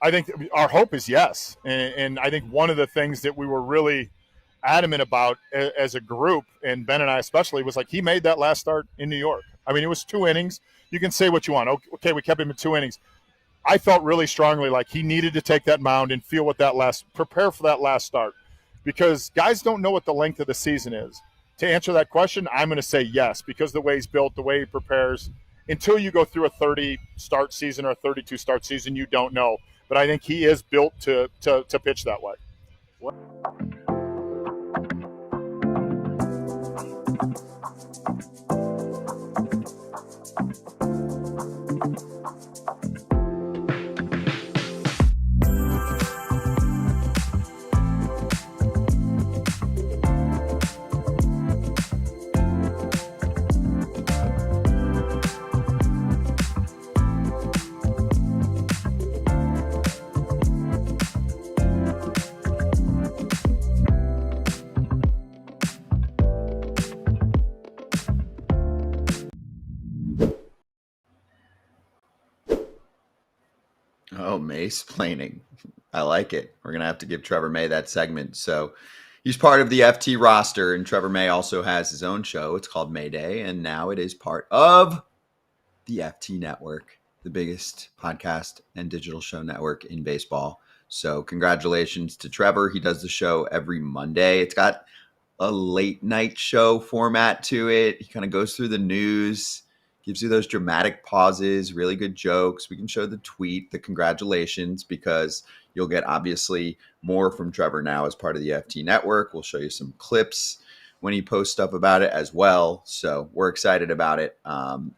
I think our hope is yes. And I think one of the things that we were really adamant about as a group, and Ben and I especially, was like he made that last start in New York. I mean, it was 2 innings. You can say what you want. Okay, we kept him in 2 innings. I felt really strongly like he needed to take that mound and prepare for that last start, because guys don't know what the length of the season is. To answer that question, I'm going to say yes, because the way he's built, the way he prepares, until you go through a 30-start season or a 32-start season, you don't know. But I think he is built to pitch that way. Oh, mace-plaining. I like it. We're going to have to give Trevor May that segment. So he's part of the FT roster, and Trevor May also has his own show. It's called Mayday, and now it is part of the FT Network, the biggest podcast and digital show network in baseball. So congratulations to Trevor. He does the show every Monday. It's got a late night show format to it. He kind of goes through the news, gives you those dramatic pauses, really good jokes. We can show the tweet, the congratulations, because you'll get obviously more from Trevor now as part of the FT Network. We'll show you some clips when he posts stuff about it as well. So we're excited about it.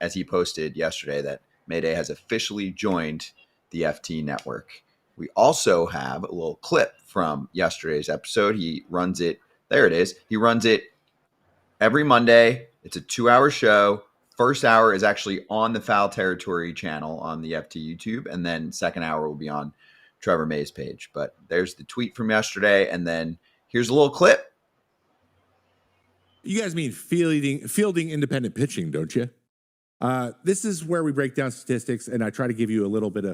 As he posted yesterday that Mayday has officially joined the FT network. We also have a little clip from yesterday's episode. He runs it. There it is. He runs it every Monday. It's a 2-hour show. First hour is actually on the Foul Territory channel on the FT YouTube. And then second hour will be on Trevor May's page. But there's the tweet from yesterday. And then here's a little clip. You guys mean fielding independent pitching, don't you? This is where we break down statistics, and I try to give you a little bit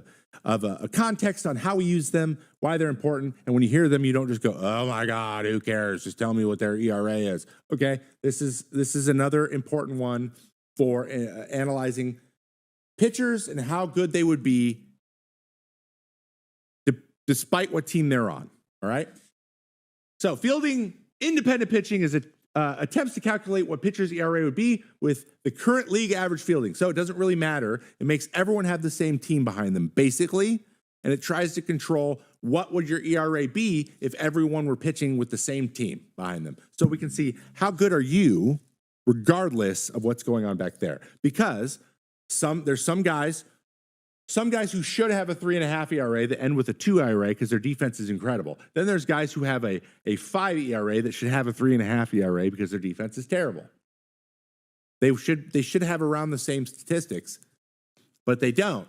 of a context on how we use them, why they're important, and when you hear them, you don't just go, "Oh my God, who cares? Just tell me what their ERA is." Okay, this is another important one for analyzing pitchers and how good they would be, despite what team they're on. All right. So, fielding independent pitching is attempts to calculate what pitcher's ERA would be with the current league average fielding. So it doesn't really matter. It makes everyone have the same team behind them, basically. And it tries to control what would your ERA be if everyone were pitching with the same team behind them. So we can see how good are you regardless of what's going on back there. Because there's some guys who should have a 3.5 ERA that end with a 2 ERA because their defense is incredible. Then there's guys who have a 5 ERA that should have a 3.5 ERA because their defense is terrible. They should have around the same statistics, but they don't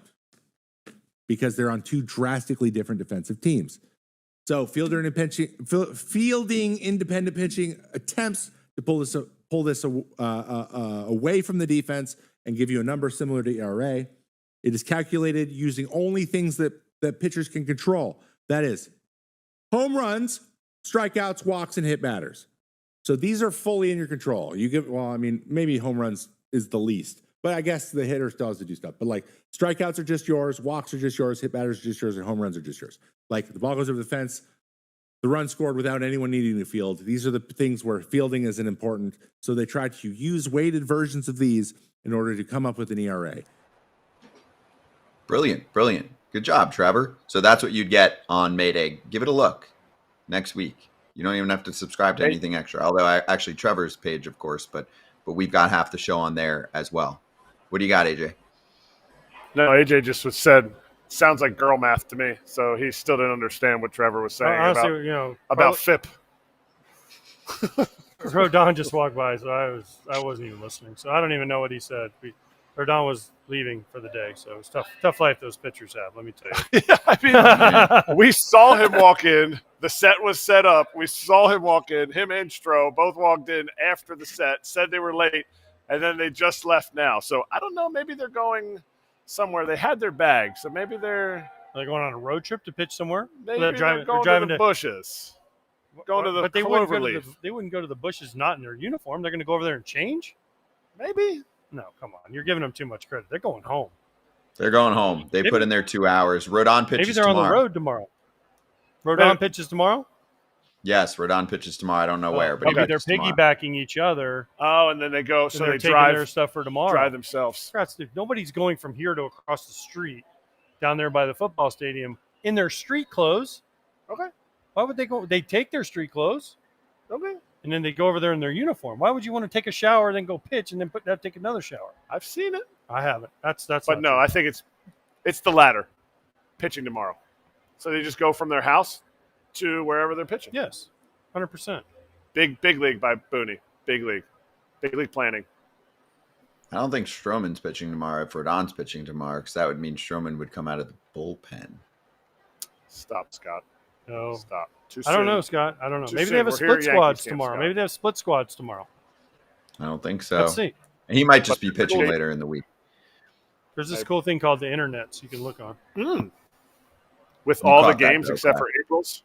because they're on two drastically different defensive teams. So fielding independent pitching attempts to pull this away from the defense and give you a number similar to ERA. It is calculated using only things that pitchers can control. That is home runs, strikeouts, walks, and hit batters. So these are fully in your control. Maybe home runs is the least, but I guess the hitter still has to do stuff. But like strikeouts are just yours, walks are just yours, hit batters are just yours, and home runs are just yours. Like the ball goes over the fence, the run scored without anyone needing to field. These are the things where fielding isn't important. So they try to use weighted versions of these in order to come up with an ERA. Brilliant. Good job, Trevor. So that's what you'd get on Mayday. Give it a look next week. You don't even have to subscribe to anything extra. Although actually Trevor's page, of course, but we've got half the show on there as well. What do you got, AJ? No, AJ just said, sounds like girl math to me. So he still didn't understand what Trevor was saying about FIP. Rodon just walked by, so I wasn't even listening. So I don't even know what he said. Rodon was leaving for the day, so it's tough life those pitchers have, let me tell you. Yeah, we saw him walk in. The set was set up. We saw him walk in. Him and Stroh both walked in after the set, said they were late, and then they just left now. So I don't know. Maybe they're going somewhere. They had their bag, so maybe they're going on a road trip to pitch somewhere. Maybe they're driving to the bushes. Going to the but they wouldn't go to the bushes not in their uniform. They're going to go over there and change? Maybe. No, come on. You're giving them too much credit. They're going home. They put in their 2 hours. Rodon pitches tomorrow. Maybe they're on the road tomorrow. Rodon pitches tomorrow? Yes, Rodon pitches tomorrow. I don't know where, but maybe they're piggybacking each other. Oh, and then they go. So they're they taking drive their stuff for tomorrow. Drive themselves. Nobody's going from here to across the street down there by the football stadium in their street clothes. Okay. Why would they go? They take their street clothes. Okay. And then they go over there in their uniform. Why would you want to take a shower, then go pitch, and then take another shower? I've seen it. I haven't. That's. But no, true. I think it's the latter. Pitching tomorrow, so they just go from their house to wherever they're pitching. Yes, 100%. Big league by Boone. Big league planning. I don't think Stroman's pitching tomorrow. If Rodon's pitching tomorrow, because that would mean Stroman would come out of the bullpen. Stop, Scott. No. Stop. I don't know, Scott. I don't know. Maybe they have a split squads tomorrow. Maybe they have split squads tomorrow. I don't think so. Let's see. And he might just be pitching later in the week. There's this cool thing called the internet, so you can look on. With all the games except for April's.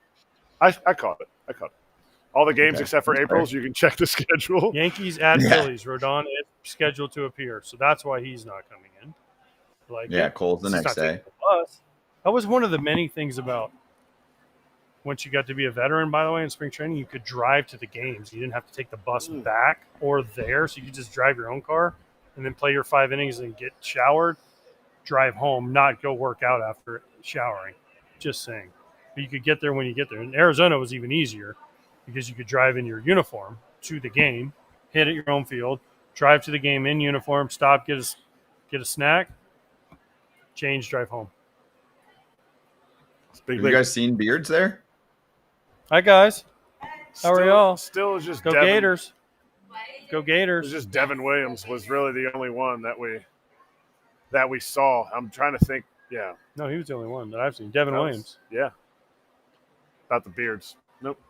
I caught it. All the games except for April's, you can check the schedule. Yankees at Phillies. Rodon is scheduled to appear, so that's why he's not coming in. Cole's the next day. That was one of the many things about once you got to be a veteran, by the way, in spring training, you could drive to the games. You didn't have to take the bus back or there, so you could just drive your own car and then play your 5 innings and get showered, drive home, not go work out after showering. Just saying. But you could get there when you get there. In Arizona, it was even easier because you could drive in your uniform to the game, hit at your home field, drive to the game in uniform, stop, get a snack, change, drive home. Have you guys seen Beards there? Hi, guys. How are y'all? Still is just Go Devin. Gators. Go Gators. It was just Devin Williams was really the only one that we saw. I'm trying to think. Yeah. No, he was the only one that I've seen. Devin Williams. Yeah. About the Beards. Nope.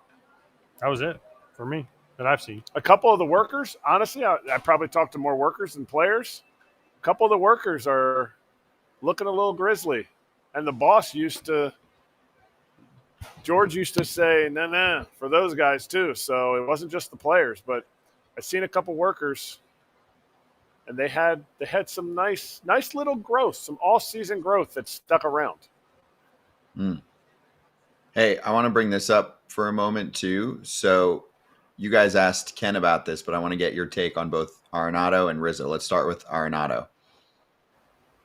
That was it for me that I've seen. A couple of the workers, honestly, I probably talked to more workers than players. A couple of the workers are looking a little grisly. And the boss George used to say, nah, for those guys too. So it wasn't just the players, but I've seen a couple workers, and they had some nice little growth, some all-season growth that stuck around. Hey, I want to bring this up for a moment too. So you guys asked Ken about this, but I want to get your take on both Arenado and Rizzo. Let's start with Arenado.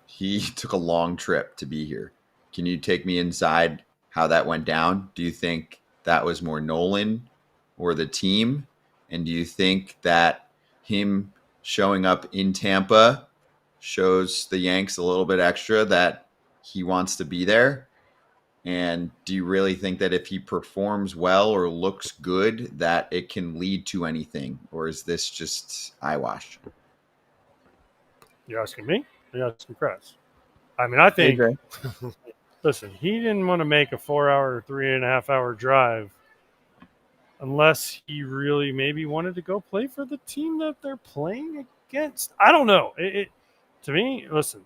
He took a long trip to be here. Can you take me inside how that went down? Do you think that was more Nolan or the team? And do you think that him showing up in Tampa shows the Yanks a little bit extra that he wants to be there? And do you really think that if he performs well or looks good, that it can lead to anything? Or is this just eyewash? You're asking me? Or you're asking Kratz? I mean, I think, listen, he didn't want to make a 4-hour, 3.5-hour drive unless he really maybe wanted to go play for the team that they're playing against. I don't know. To me, listen,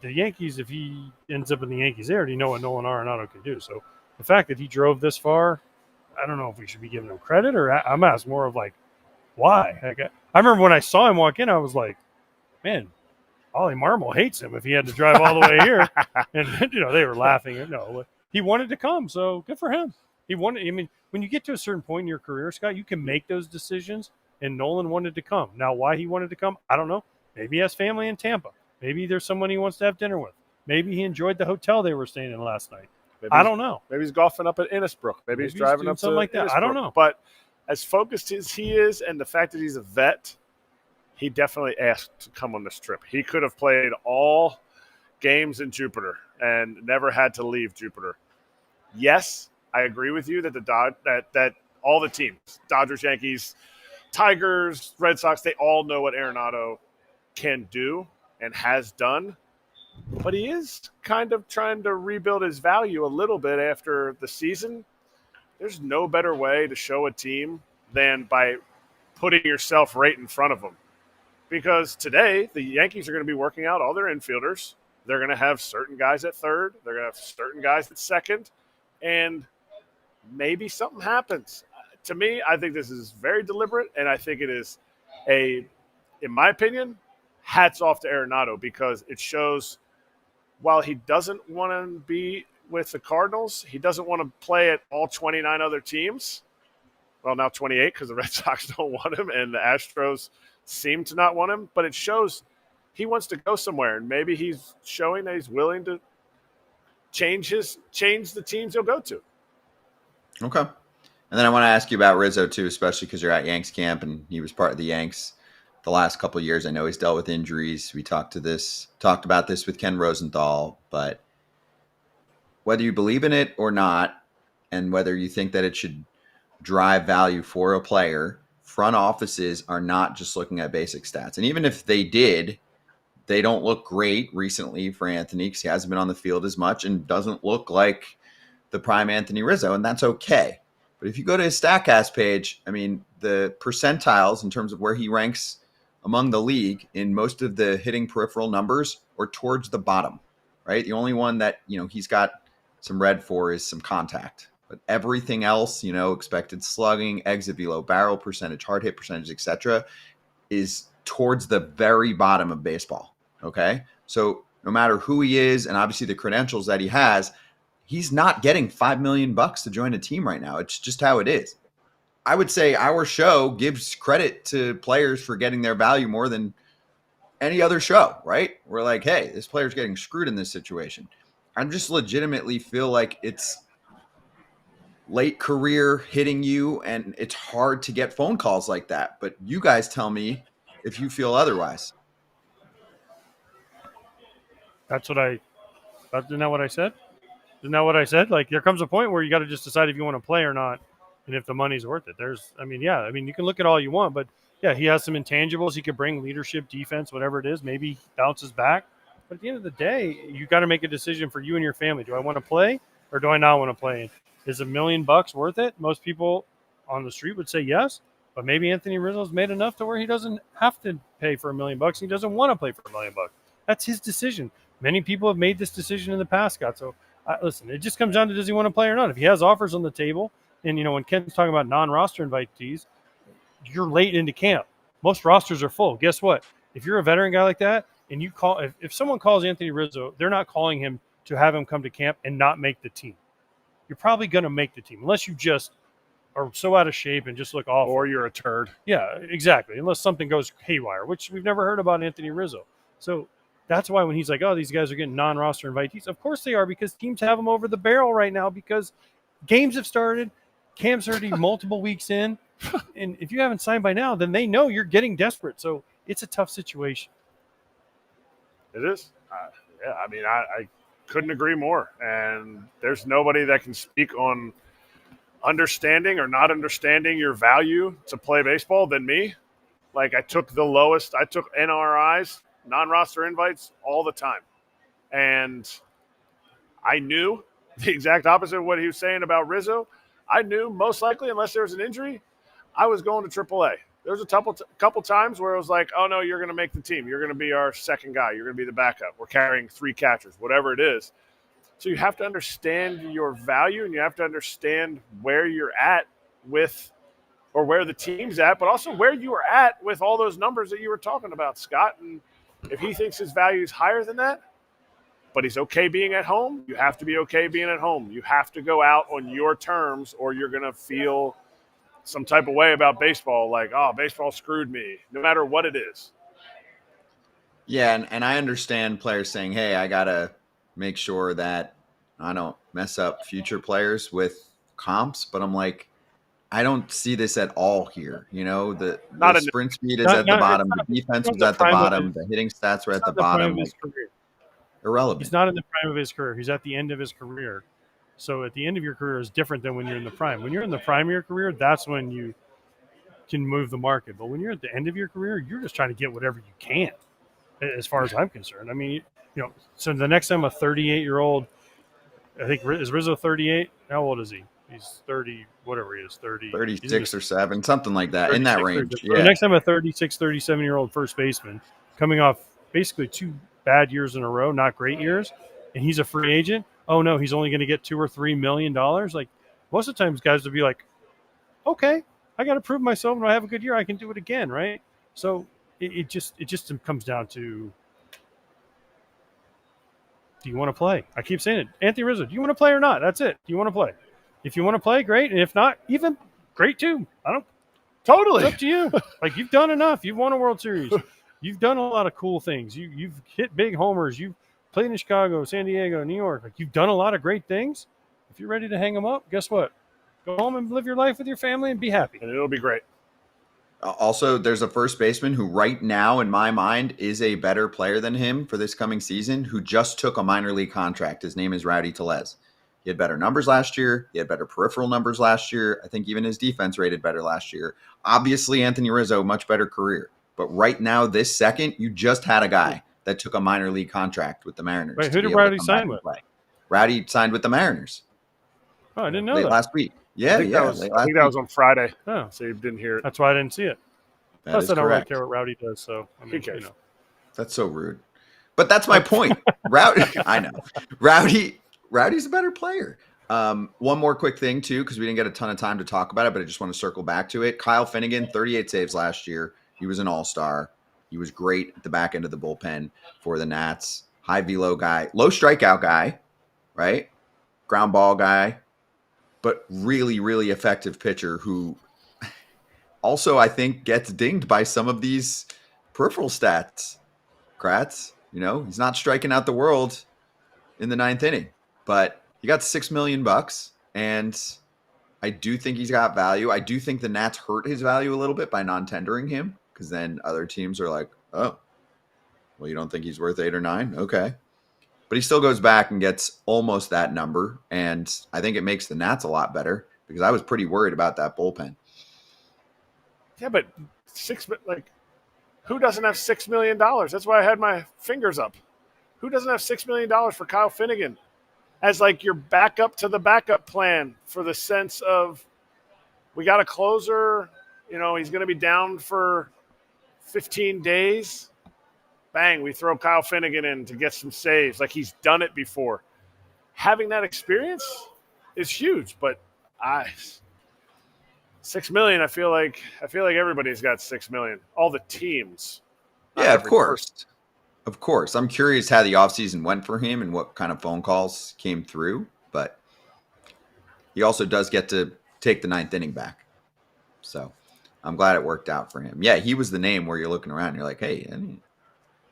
the Yankees, if he ends up in the Yankees, they already know what Nolan Arenado can do. So the fact that he drove this far, I don't know if we should be giving him credit, or I'm asked more of like, why? I remember when I saw him walk in, I was like, man, Ollie Marmol hates him if he had to drive all the way here. And, they were laughing. No, he wanted to come, so good for him. He wanted. I mean, when you get to a certain point in your career, Scott, you can make those decisions, and Nolan wanted to come. Now, why he wanted to come, I don't know. Maybe he has family in Tampa. Maybe there's someone he wants to have dinner with. Maybe he enjoyed the hotel they were staying in last night. I don't know. Maybe he's golfing up at Innisbrook. Maybe he's driving up something like that. Innisbrook. I don't know. But as focused as he is, and the fact that he's a vet, he definitely asked to come on this trip. He could have played all games in Jupiter and never had to leave Jupiter. Yes, I agree with you that that all the teams, Dodgers, Yankees, Tigers, Red Sox, they all know what Arenado can do and has done. But he is kind of trying to rebuild his value a little bit after the season. There's no better way to show a team than by putting yourself right in front of them. Because today, the Yankees are going to be working out all their infielders. They're going to have certain guys at third. They're going to have certain guys at second. And maybe something happens. To me, I think this is very deliberate, and I think it is in my opinion, hats off to Arenado, because it shows while he doesn't want to be with the Cardinals, he doesn't want to play at all 29 other teams. Well, now 28 because the Red Sox don't want him and the Astros seem to not want him. But it shows he wants to go somewhere, and maybe he's showing that he's willing to change the teams he'll go to. Okay. And then I want to ask you about Rizzo too, especially because you're at Yankees Camp and he was part of the Yanks the last couple of years. I know he's dealt with injuries. We talked about this with Ken Rosenthal, but whether you believe in it or not, and whether you think that it should drive value for a player, front offices are not just looking at basic stats. And even if they did, they don't look great recently for Anthony because he hasn't been on the field as much and doesn't look like the prime Anthony Rizzo, and that's okay. But if you go to his StatCast page, I mean, the percentiles in terms of where he ranks among the league in most of the hitting peripheral numbers are towards the bottom, right? The only one that, he's got some red for is some contact. But everything else, expected slugging, exit velo, barrel percentage, hard hit percentage, etc., is towards the very bottom of baseball, okay? So no matter who he is and obviously the credentials that he has, he's not getting $5 million to join a team right now. It's just how it is. I would say our show gives credit to players for getting their value more than any other show, right? We're like, hey, this player's getting screwed in this situation. I just legitimately feel like it's late career hitting you, and it's hard to get phone calls like that. But you guys tell me if you feel otherwise. Isn't that what I said? Isn't that what I said? Like, there comes a point where you got to just decide if you want to play or not, and if the money's worth it. You can look at all you want, but yeah, he has some intangibles. He could bring leadership, defense, whatever it is. Maybe he bounces back. But at the end of the day, you got to make a decision for you and your family. Do I want to play or do I not want to play? Is $1 million worth it? Most people on the street would say yes, but maybe Anthony Rizzo's made enough to where he doesn't have to pay for $1 million. He doesn't want to play for $1 million. That's his decision. Many people have made this decision in the past, Scott. So listen, it just comes down to, does he want to play or not? If he has offers on the table, and when Ken's talking about non-roster invitees, you're late into camp. Most rosters are full. Guess what? If you're a veteran guy like that, and you call, if someone calls Anthony Rizzo, they're not calling him to have him come to camp and not make the team. You're probably going to make the team, unless you just are so out of shape and just look awful. Or you're a turd. Yeah, exactly. Unless something goes haywire, which we've never heard about Anthony Rizzo. So that's why when he's like, oh, these guys are getting non-roster invitees, of course they are, because teams have them over the barrel right now because games have started, camp's already multiple weeks in, and if you haven't signed by now, then they know you're getting desperate. So it's a tough situation. It is. I couldn't agree more. And there's nobody that can speak on understanding or not understanding your value to play baseball than me. Like, I took the lowest. I took NRIs, non-roster invites, all the time. And I knew the exact opposite of what he was saying about Rizzo. I knew most likely, unless there was an injury, I was going to AAA. There was a couple times where it was like, oh, no, you're going to make the team. You're going to be our second guy. You're going to be the backup. We're carrying 3 catchers, whatever it is. So you have to understand your value, and you have to understand where you're at with, or where the team's at, but also where you are at with all those numbers that you were talking about, Scott. And if he thinks his value is higher than that, but he's okay being at home, you have to be okay being at home. You have to go out on your terms, or you're going to feel some type of way about baseball, like, oh, baseball screwed me, no matter what it is. Yeah, and I understand players saying, hey, I got to make sure that I don't mess up future players with comps, but I'm like, I don't see this at all here. The sprint speed is at the bottom, the defense was at the bottom, the hitting stats were at the bottom. Irrelevant. He's not in the prime of his career. He's at the end of his career. So at the end of your career is different than when you're in the prime. When you're in the prime of your career, that's when you can move the market. But when you're at the end of your career, you're just trying to get whatever you can, as far as I'm concerned. I mean, so the next time a 38-year-old, I think, is Rizzo 38? How old is he? He's 30, whatever he is, 30. 36 or 7, something like that, in that range. Yeah. The next time a 36, 37-year-old first baseman coming off basically 2 bad years in a row, not great years, and he's a free agent, oh, no, he's only going to get $2 or $3 million. Like, most of the times guys would be like, okay, I got to prove myself. When I have a good year, I can do it again, right? So it just comes down to, do you want to play? I keep saying it. Anthony Rizzo, do you want to play or not? That's it. Do you want to play? If you want to play, great. And if not, even great too. Totally. It's up to you. Like, you've done enough. You've won a World Series. You've done a lot of cool things. You've hit big homers. You've played in Chicago, San Diego, New York. Like, you've done a lot of great things. If you're ready to hang them up, guess what? Go home and live your life with your family and be happy. And it'll be great. Also, there's a first baseman who right now, in my mind, is a better player than him for this coming season, who just took a minor league contract. His name is Rowdy Tellez. He had better numbers last year. He had better peripheral numbers last year. I think even his defense rated better last year. Obviously, Anthony Rizzo, much better career. But right now, this second, you just had a guy that took a minor league contract with the Mariners. Wait, who did Rowdy sign with? Rowdy signed with the Mariners. Oh, I didn't know late that. last week. Yeah, I think that was on Friday. Oh. So you didn't hear it. That's why I didn't see it. Plus, I don't really care what Rowdy does. So, I mean, That's so rude. But that's my point. Rowdy, I know. Rowdy's a better player. One more quick thing, too, because we didn't get a ton of time to talk about it, but I just want to circle back to it. Kyle Finnegan, 38 saves last year. He was an all-star. He was great at the back end of the bullpen for the Nats. High velo guy. Low strikeout guy, right? Ground ball guy. But really, really effective pitcher who also, I think, gets dinged by some of these peripheral stats. Kratz, he's not striking out the world in the 9th inning. But he got $6 million, and I do think he's got value. I do think the Nats hurt his value a little bit by non-tendering him, because then other teams are like, oh, well, you don't think he's worth 8 or 9? Okay. But he still goes back and gets almost that number, and I think it makes the Nats a lot better, because I was pretty worried about that bullpen. Yeah, but who doesn't have $6 million? That's why I had my fingers up. Who doesn't have $6 million for Kyle Finnegan as like your backup to the backup plan, for the sense of, we got a closer, he's going to be down for 15 days. Bang, we throw Kyle Finnegan in to get some saves. Like, he's done it before. Having that experience is huge, but $6 million, I feel like everybody's got $6 million. All the teams. Yeah, of course. Of course. I'm curious how the offseason went for him and what kind of phone calls came through, but he also does get to take the 9th inning back. So I'm glad it worked out for him. Yeah, he was the name where you're looking around and you're like, hey,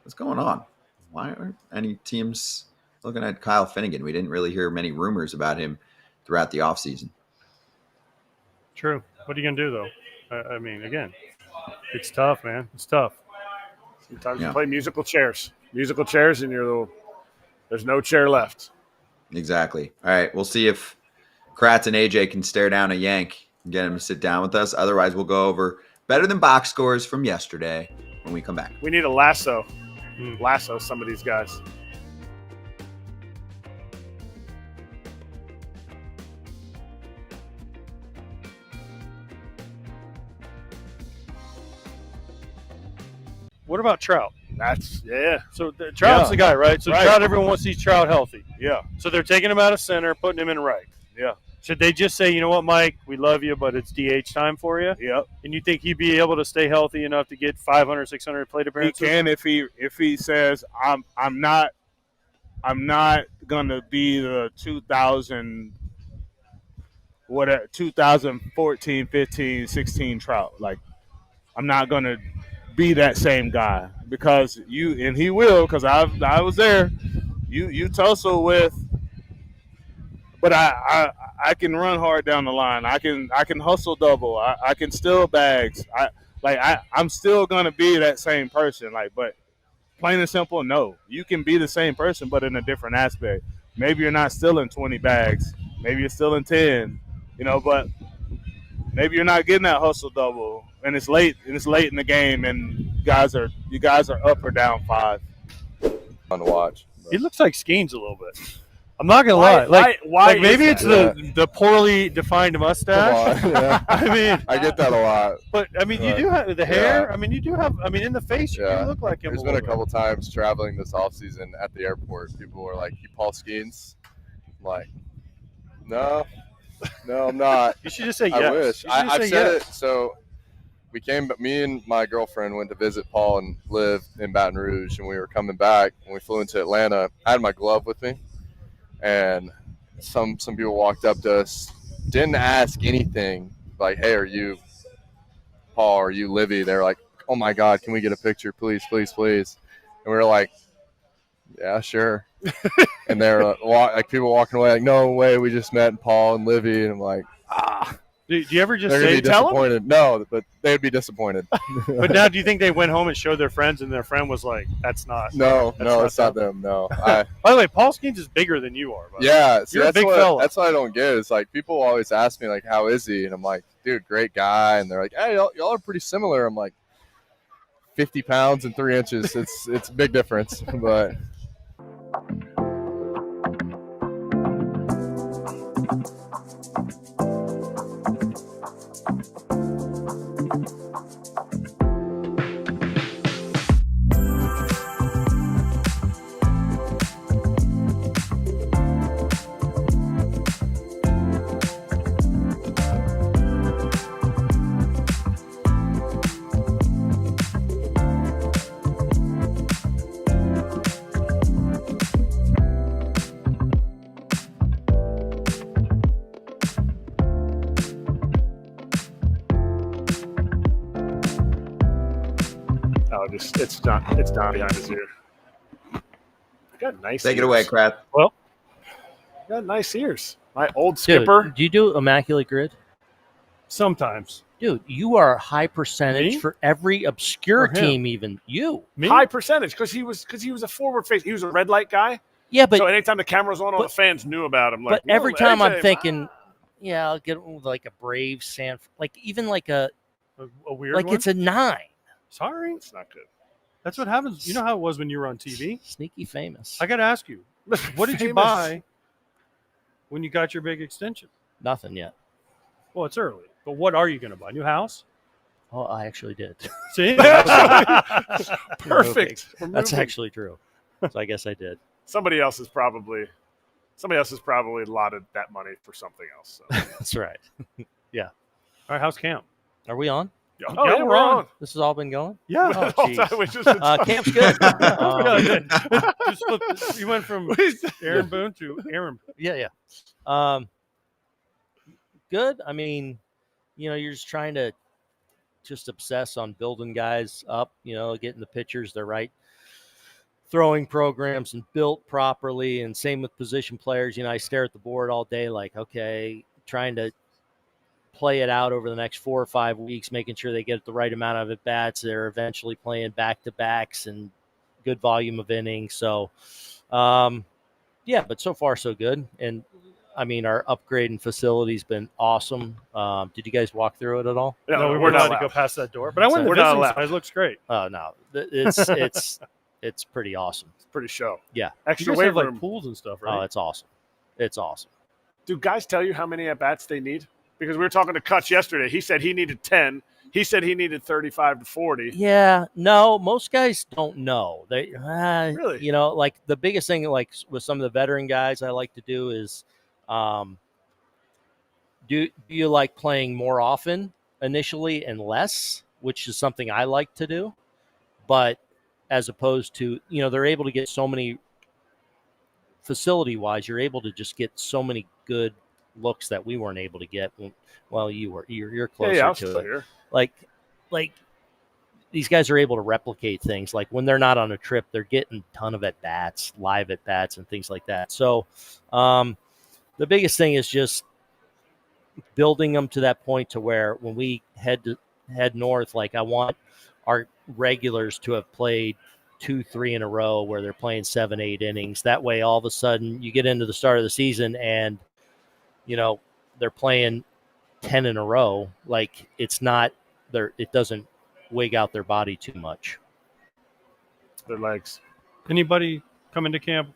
what's going on? Why aren't any teams looking at Kyle Finnegan? We didn't really hear many rumors about him throughout the offseason. True. What are you going to do, though? I mean, again, it's tough, man. It's tough. Sometimes you play musical chairs. Musical chairs, and there's no chair left. Exactly. All right, we'll see if Kratz and AJ can stare down a Yank and get him to sit down with us. Otherwise, we'll go over better than box scores from yesterday when we come back. We need a lasso. Lasso some of these guys. What about Trout? So Trout's the guy, right? So Trout, everyone wants to see Trout healthy. Yeah. So they're taking him out of center, putting him in right. Yeah. Should they just say, you know what, Mike, we love you, but it's DH time for you? Yep. And you think he'd be able to stay healthy enough to get 500, 600 plate appearances? He can if he says I'm not gonna be the 2014, 15, 16 Trout. Like, I'm not gonna be that same guy, because he will, because I was there. You tussle with, but I can run hard down the line. I can hustle double. I can steal bags. I'm still gonna be that same person. But plain and simple, no. You can be the same person, but in a different aspect. Maybe you're not stealing 20 bags. Maybe you're stealing 10. But maybe you're not getting that hustle double, and it's late in the game, and you guys are up or down 5. Fun to watch. He looks like Skeens a little bit. I'm not gonna lie. Why maybe it's the poorly defined mustache. Yeah. I mean, I get that a lot. But I mean, you do have the hair. Yeah. I mean, you do have. I mean, in the face, you do look like him. There's been a couple times traveling this offseason at the airport. People were like, "You Paul Skeens?" I'm like, no, I'm not. You should just say yes. I wish. I've said it. So me and my girlfriend went to visit Paul and live in Baton Rouge, and we were coming back when we flew into Atlanta. I had my glove with me, and some people walked up to us, didn't ask anything, like, hey, are you Paul, are you Livy? They're like, oh my God, can we get a picture, please, please, please? And we were like, yeah, sure. And they're like people walking away like, no way, we just met Paul and Livy. And I'm like, Do you ever just say, tell disappointed? No, but they'd be disappointed. But now, do you think they went home and showed their friends, and their friend was like, "That's not." No, it's not them. No. By the way, Paul Skeens is bigger than you are. Yeah, you're a big fella. That's what I don't get. It's like people always ask me like, "How is he?" And I'm like, "Dude, great guy." And they're like, "Hey, y'all are pretty similar." I'm like, 50 pounds and 3 inches. It's a big difference, but. It's down behind his ear. I got nice. Take it away, Kratz. Well, I got nice ears. My old skipper. Dude, do you do Immaculate Grid? Sometimes. Dude, you are high percentage Me? for every obscure Or him? team, even you. Me? High percentage because he was a forward face. He was a red light guy. Yeah, but so anytime the camera was on, all the fans knew about him. Like, but every time I'm AJ, thinking, yeah, I'll get like a Brave like even like a weird like one? it's a 9. Sorry? It's not good. That's what happens. You know how it was when you were on TV? Sneaky famous. I got to ask you, what did you Famous. buy when you got your big extension? Nothing yet. Well, it's early. But what are you going to buy? New house? Oh, I actually did. See? Perfect. That's actually true. So I guess I did. Somebody else has probably allotted that money for something else. So. That's right. Yeah. All right, how's camp? Are we on? Oh, yeah, we're on. This has all been going? Yeah. Oh, All geez. time we just Camp's good. Just flipped- you went from Aaron Boone to Aaron. Yeah. Good. I mean, you're just trying to just obsess on building guys up, getting the pitchers the right throwing programs and built properly. And same with position players. I stare at the board all day like, okay, trying to play it out over the next 4 or 5 weeks, making sure they get the right amount of at bats. They're eventually playing back-to-backs and good volume of innings. So, but so far so good. And I mean, our upgrade in facility's been awesome. Did you guys walk through it at all? No, we're not allowed to go past that door. But I went to the visiting side. It looks great. Oh no, it's pretty awesome. It's pretty show. Yeah, Extra you guys weight have like room. pools and stuff, right? Oh, it's awesome. It's awesome. Do guys tell you how many at bats they need? Because we were talking to Kutch yesterday. He said he needed 10. He said he needed 35 to 40. Yeah, no, most guys don't know. They Really? like the biggest thing, like with some of the veteran guys, I like to do is, do you like playing more often initially and less, which is something I like to do, but as opposed to they're able to get so many facility wise, you're able to just get so many good looks that we weren't able to get while you're closer to it. Here. Like these guys are able to replicate things. Like when they're not on a trip, they're getting a ton of at-bats, live at-bats and things like that. So the biggest thing is just building them to that point to where when we head north, like I want our regulars to have played 2-3 in a row where they're playing 7-8 innings. That way, all of a sudden you get into the start of the season and, they're playing 10 in a row. Like it doesn't wig out their body too much. Their legs. Anybody come into camp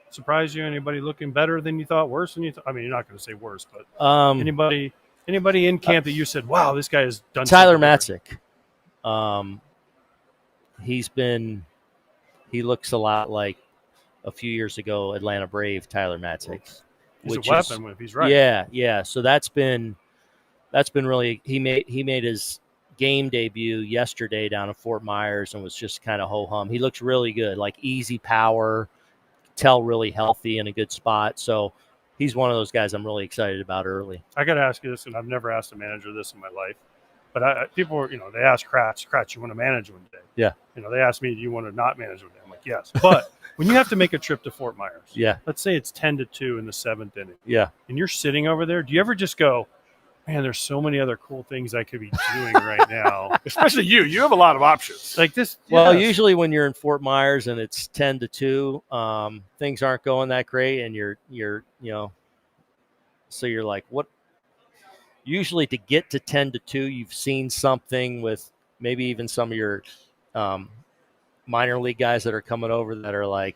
surprise you? Anybody looking better than you thought? Worse than you thought? I mean, you're not going to say worse, but anybody in camp that you said, wow, this guy has done Tyler something Matzik. He looks a lot like a few years ago Atlanta Brave Tyler Matzik. He's a weapon if he's right. Yeah. So that's been really he made his game debut yesterday down in Fort Myers and was just kind of ho-hum. He looks really good, like easy power, Teel really healthy in a good spot. So he's one of those guys I'm really excited about early. I got to ask you this, and I've never asked a manager this in my life, but people were, they asked Kratz, you want to manage one day? Yeah. They asked me, do you want to not manage one day? I'm like, yes. But when you have to make a trip to Fort Myers, yeah, let's say it's 10-2 in the 7th inning. Yeah. And you're sitting over there, do you ever just go, man, there's so many other cool things I could be doing right now? Especially you have a lot of options. Like this. Well, yes. Usually when you're in Fort Myers and it's 10-2, things aren't going that great, and you're so you're like, what? Usually to get to 10-2, you've seen something with maybe even some of your minor league guys that are coming over that are like,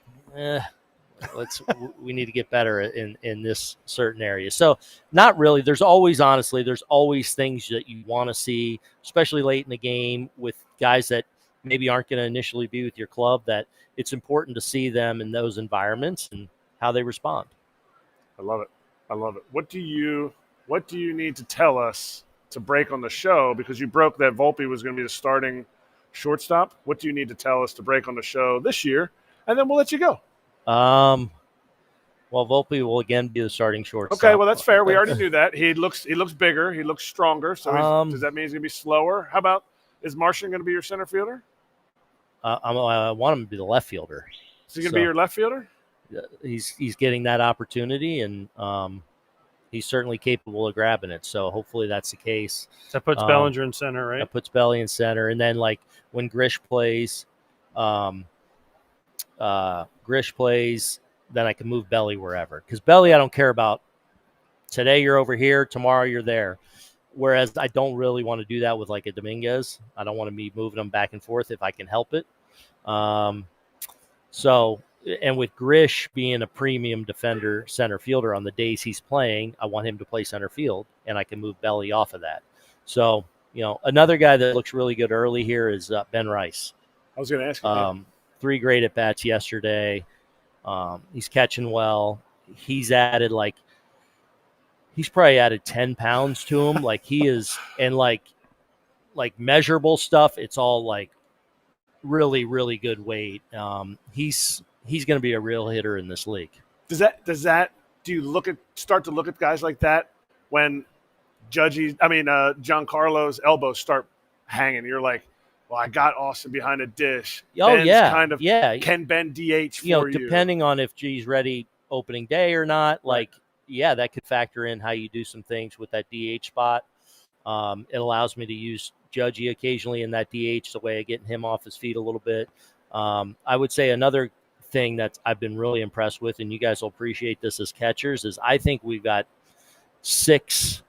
we need to get better in this certain area. So not really. There's always things that you want to see, especially late in the game with guys that maybe aren't going to initially be with your club, that it's important to see them in those environments and how they respond. I love it. What do you need to tell us to break on the show? Because you broke that Volpe was going to be the starting shortstop. What do you need to tell us to break on the show this year? And then we'll let you go. Well, Volpe will again be the starting shortstop. Okay, well, that's fair. We already knew that. He looks bigger. He looks stronger. So does that mean he's going to be slower? How about, is Martian going to be your center fielder? I want him to be the left fielder. Is he going to be your left fielder? He's getting that opportunity, and he's certainly capable of grabbing it. So hopefully that's the case. That puts Bellinger in center, right? That puts Belly in center. And then, like, when Grish plays, then I can move Belly wherever. Because Belly, I don't care about. Today you're over here, tomorrow you're there. Whereas I don't really want to do that with, like, a Dominguez. I don't want to be moving them back and forth if I can help it. And with Grish being a premium defender, center fielder on the days he's playing, I want him to play center field, and I can move Belly off of that. So, another guy that looks really good early here is Ben Rice. I was going to ask you. 3 great at-bats yesterday. He's catching well. He's probably added 10 pounds to him. Like, he is, and like measurable stuff, it's all like really, really good weight. He's going to be a real hitter in this league. Do you start to look at guys like that when Giancarlo's elbows start hanging? You're like, well, I got Austin behind a dish. Oh, Ben's yeah. Can Ben DH for you? Depending on if G's ready opening day or not, that could factor in how you do some things with that DH spot. It allows me to use Judgy occasionally in that DH, the way of getting him off his feet a little bit. I would say another thing that I've been really impressed with, and you guys will appreciate this as catchers, is I think we've got 6-7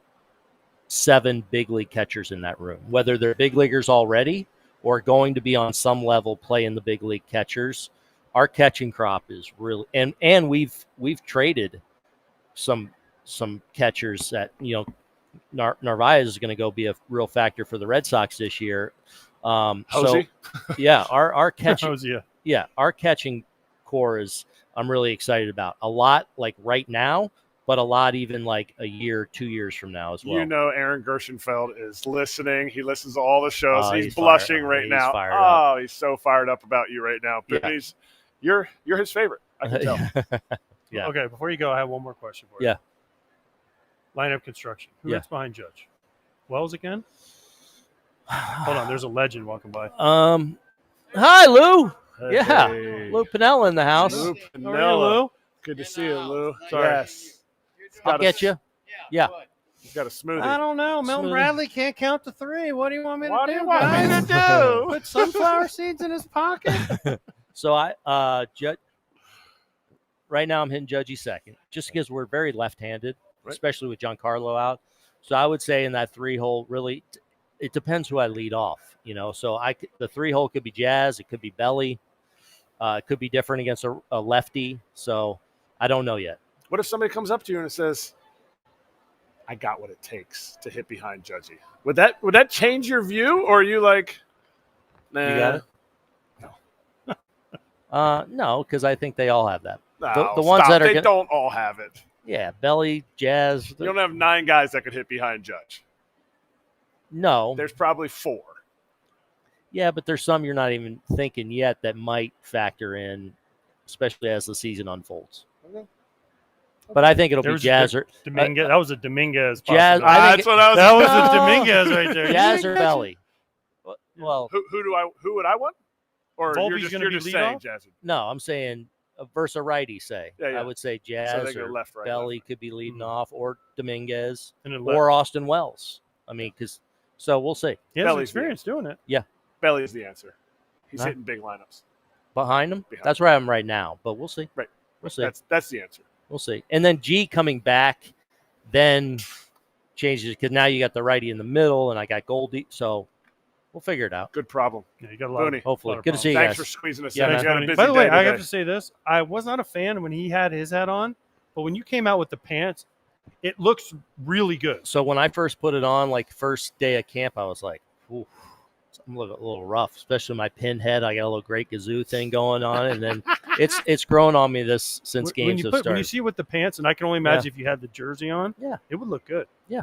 big league catchers in that room, whether they're big leaguers already or going to be on some level playing the big league catchers. Our catching crop is really, and we've traded some catchers that, Narvaez is going to go be a real factor for the Red Sox this year. Our catching, our catching core is, I'm really excited about a lot, like right now, but a lot even like a year, 2 years from now as well. Aaron Gershenfeld is listening. He listens to all the shows. He's blushing right now. He's so fired up about you right now. But you're his favorite. I can tell. Yeah. Okay, before you go, I have one more question for you. Yeah. Lineup construction. Who hits behind Judge? Wells again? Hold on, there's a legend walking by. Hi, Lou. Hey. Yeah, Lou Piniella in the house. Lou How are you, Lou? Good to see you, Lou. Sorry. Yes. I'll get you. Yeah. He's got a smoothie. I don't know. Milton Bradley can't count to 3. What do you want me to do? What do you want me to do? Put sunflower seeds in his pocket? So right now I'm hitting Judgy second, just because we're very left-handed, especially with Giancarlo out. So I would say in that 3-hole, really, it depends who I lead off. So the 3-hole could be Jazz, it could be Belly, it could be different against a lefty. So I don't know yet. What if somebody comes up to you and says, I got what it takes to hit behind Judgy? Would that change your view, or are you like, nah? You got it? No. No, because I think they all have that. No, the ones that they don't all have it. Yeah, Belly, Jazz. You don't have 9 guys that could hit behind Judge. No. There's probably 4. Yeah, but there's some you're not even thinking yet that might factor in, especially as the season unfolds. Okay. But I think it'll be Jazz or Dominguez. That was a Dominguez. Jazz. That's what I was. That was a Dominguez right there. Jazz or Belly. Well, who would I want? Or Volpe's you're just saying Jazz? No, I'm saying versus righty. I would say Jazz so or left, right, Belly left. Could be leading off, or Dominguez, And then or Austin Wells. I mean, so we'll see. He has Belly's experience doing it. Yeah, Belly is the answer. He's hitting big lineups behind him. Behind That's where I am right now, but we'll see. Right, we'll see. That's the answer. We'll see. And then G coming back, then changes because now you got the righty in the middle, and I got Goldie. So we'll figure it out. Good problem. Yeah, you got a lot. Hopefully, of good to see you Thanks guys. for squeezing us Yeah, in. man. You had a busy By the way, day I today. have to say this: I was not a fan when he had his hat on, but when you came out with the pants, it looks really good. So when I first put it on, like first day of camp, I was like, ooh, I'm a little rough, especially my pinhead. I got a little Great Gazoo thing going on, and then it's grown on me since games have started. When you see with the pants, and I can only imagine if you had the jersey on, it would look good. Yeah,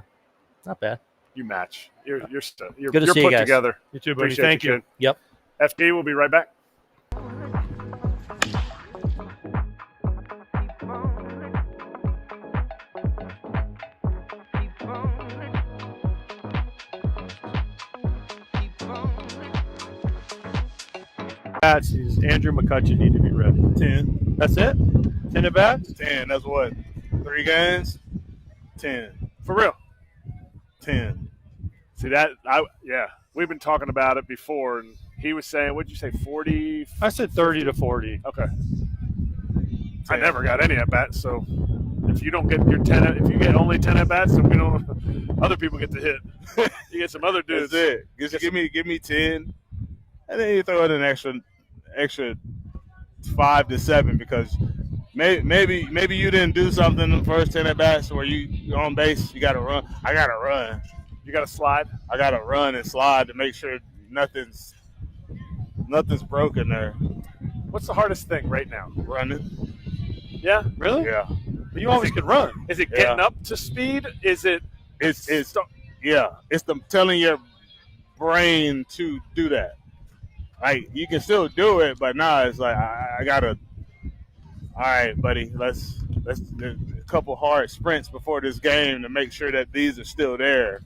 not bad. You match. You're Good to you're see you put guys. together. You too, buddy. Appreciate Thank you. kid. Yep. FD, we'll be right back. Bats is Andrew McCutcheon need to be ready. 10. That's it? 10 at bats? 10. That's what? 3 games? 10. For real. 10. See that? We've been talking about it before, and he was saying, what'd you say, 40? I said 30 to 40. Okay. 10. I never got any at bats, so if you don't get your 10, if you get only 10 at bats, then we don't. Other people get to hit. You get some other dudes. That's it. Just give me 10, and then you throw in an extra 5 to 7 because maybe you didn't do something in the first 10 at bats where you're on base. You got to run. I got to run. You got to slide. I got to run and slide to make sure nothing's broken there. What's the hardest thing right now? Running. Yeah, really? Yeah. But you always could run. Is it getting up to speed? Is it? It's the telling your brain to do that. Like you can still do it, but now it's like I gotta. All right, buddy. Let's a couple hard sprints before this game to make sure that these are still there.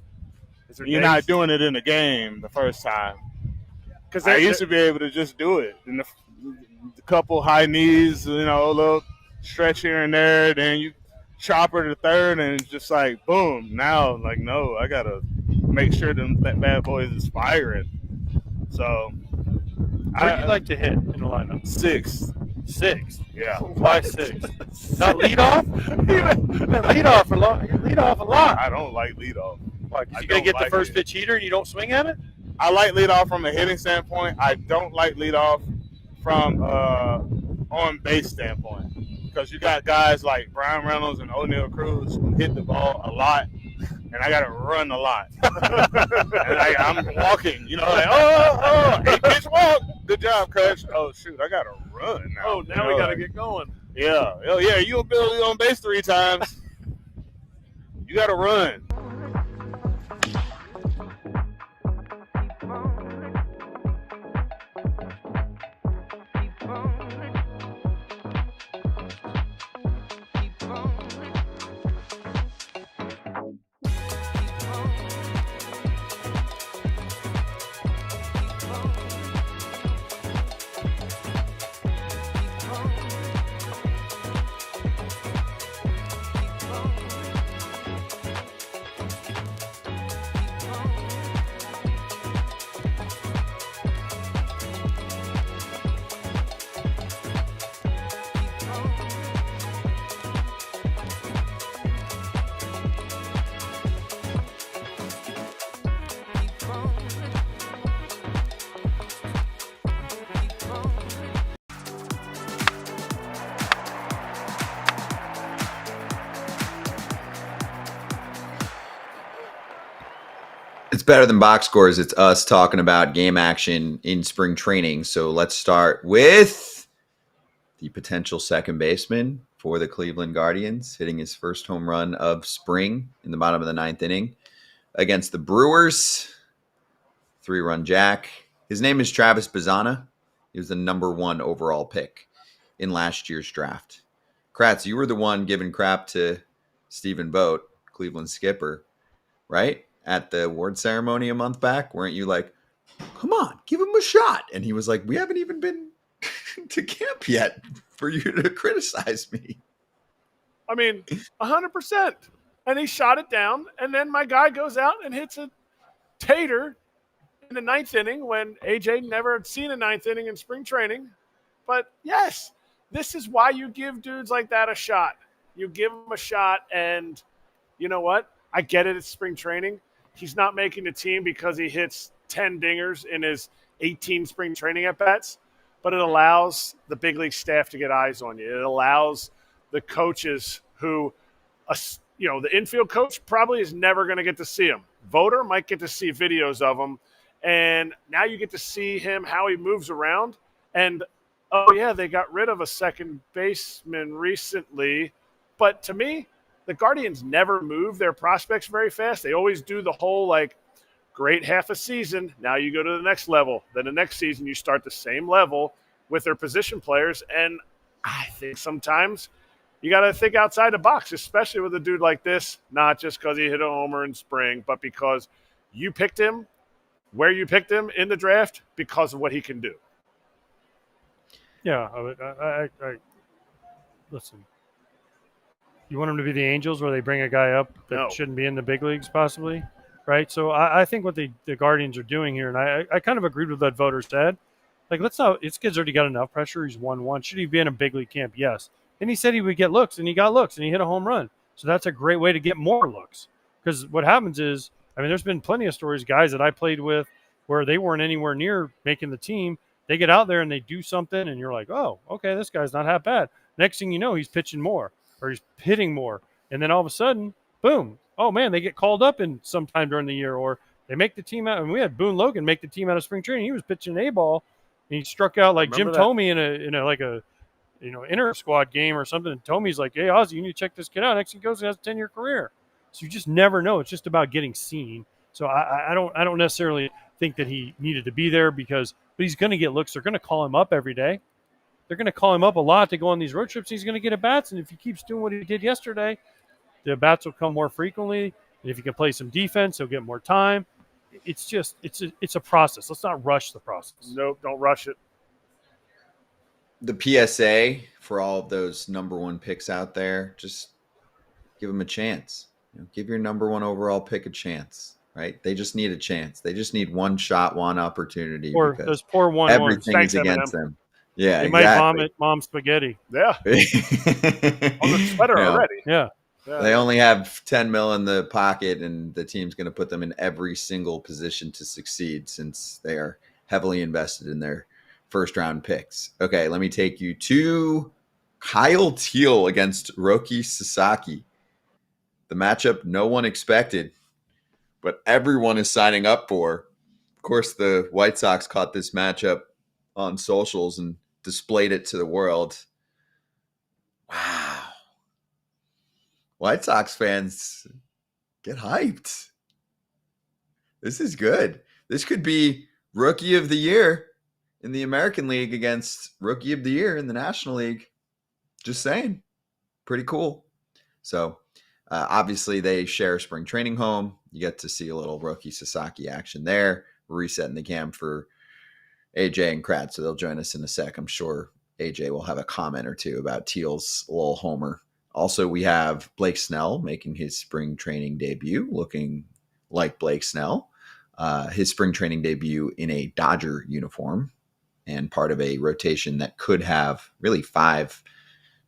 You're not doing it in the game the first time. Because I used to be able to just do it in a couple high knees, a little stretch here and there. Then you chop her to third, and it's just like boom. Now, like no, I gotta make sure that bad boy is firing. So, Where do you like to hit in the lineup? 6. 6. Yeah. Why 6? Not lead off? Lead off a lot. You lead off a lot. I don't like lead off. Why? Because you gotta get the first pitch heater and you don't swing at it? I like lead off from a hitting standpoint. I don't like lead off from on base standpoint because you got guys like Brian Reynolds and O'Neal Cruz who hit the ball a lot, and I got to run a lot. And I'm walking, like 8-pitch walk. Good job, coach. Oh shoot, I got to run now. Oh, now we got to get going. Yeah. Oh yeah, you ability on base 3 times. You got to run. It's better than box scores. It's us talking about game action in spring training. So let's start with the potential second baseman for the Cleveland Guardians, hitting his first home run of spring in the bottom of the 9th inning against the Brewers. 3-run jack. His name is Travis Bazzana. He was the number 1 overall pick in last year's draft. Kratz, you were the one giving crap to Stephen Vogt, Cleveland skipper, right? At the award ceremony a month back, weren't you like, come on, give him a shot? And he was like, we haven't even been to camp yet for you to criticize me. I mean, 100%. And he shot it down, and then my guy goes out and hits a tater in the 9th inning when AJ never had seen a 9th inning in spring training. But, yes, this is why you give dudes like that a shot. You give them a shot, and you know what? I get it. It's spring training. He's not making the team because he hits 10 dingers in his 18 spring training at-bats, but it allows the big league staff to get eyes on you. It allows the coaches who, the infield coach probably is never going to get to see him. Voter might get to see videos of him, and now you get to see him, how he moves around. And, oh, yeah, they got rid of a second baseman recently, but to me, the Guardians never move their prospects very fast. They always do the whole, great half a season. Now you go to the next level. Then the next season you start the same level with their position players. And I think sometimes you got to think outside the box, especially with a dude like this, not just because he hit a homer in spring, but because you picked him where you picked him in the draft because of what he can do. Yeah, I listen. You want him to be the Angels where they bring a guy up that shouldn't be in the big leagues possibly, right? So I think what the Guardians are doing here, and I kind of agreed with what voter said. Like, let's not – this kid's already got enough pressure. He's 1-1. Should he be in a big league camp? Yes. And he said he would get looks, and he got looks, and he hit a home run. So that's a great way to get more looks. Because what happens is, I mean, there's been plenty of stories, guys that I played with where they weren't anywhere near making the team. They get out there and they do something, and you're like, oh, okay, this guy's not half bad. Next thing you know, he's pitching more or he's hitting more. And then all of a sudden, boom, oh, man, they get called up in sometime during the year, or they make the team out. And we had Boone Logan make the team out of spring training. He was pitching an A-ball, and he struck out like Jim Thome in a inter squad game or something. And Tome's like, hey, Ozzy, you need to check this kid out. Next he goes and has a 10-year career. So you just never know. It's just about getting seen. So I don't necessarily think that he needed to be there but he's going to get looks. They're going to call him up every day. They're going to call him up a lot to go on these road trips. He's going to get at-bats, and if he keeps doing what he did yesterday, the at-bats will come more frequently. And if he can play some defense, he'll get more time. It's just it's a process. Let's not rush the process. Nope, don't rush it. The PSA for all of those number one picks out there, just give them a chance. Give your number one overall pick a chance. Right? They just need a chance. They just need one shot, one opportunity. Or those poor 1-1s. Everything's against them. Yeah, they might vomit mom spaghetti. Yeah. On the sweater already. Yeah. They only have 10 mil in the pocket, and the team's going to put them in every single position to succeed since they are heavily invested in their first-round picks. Okay, let me take you to Kyle Teel against Roki Sasaki. The matchup no one expected, but everyone is signing up for. Of course, the White Sox caught this matchup on socials and displayed it to the world. Wow. White Sox fans, get hyped. This is good. This could be Rookie of the Year in the American League against Rookie of the Year in the National League. Just saying. Pretty cool. So, obviously, they share spring training home. You get to see a little Roki Sasaki action there. We're resetting the camp for AJ and Kratz, so they'll join us in a sec. I'm sure AJ will have a comment or two about Teal's little homer. Also, we have Blake Snell making his spring training debut, looking like Blake Snell. His spring training debut in a Dodger uniform and part of a rotation that could have really 5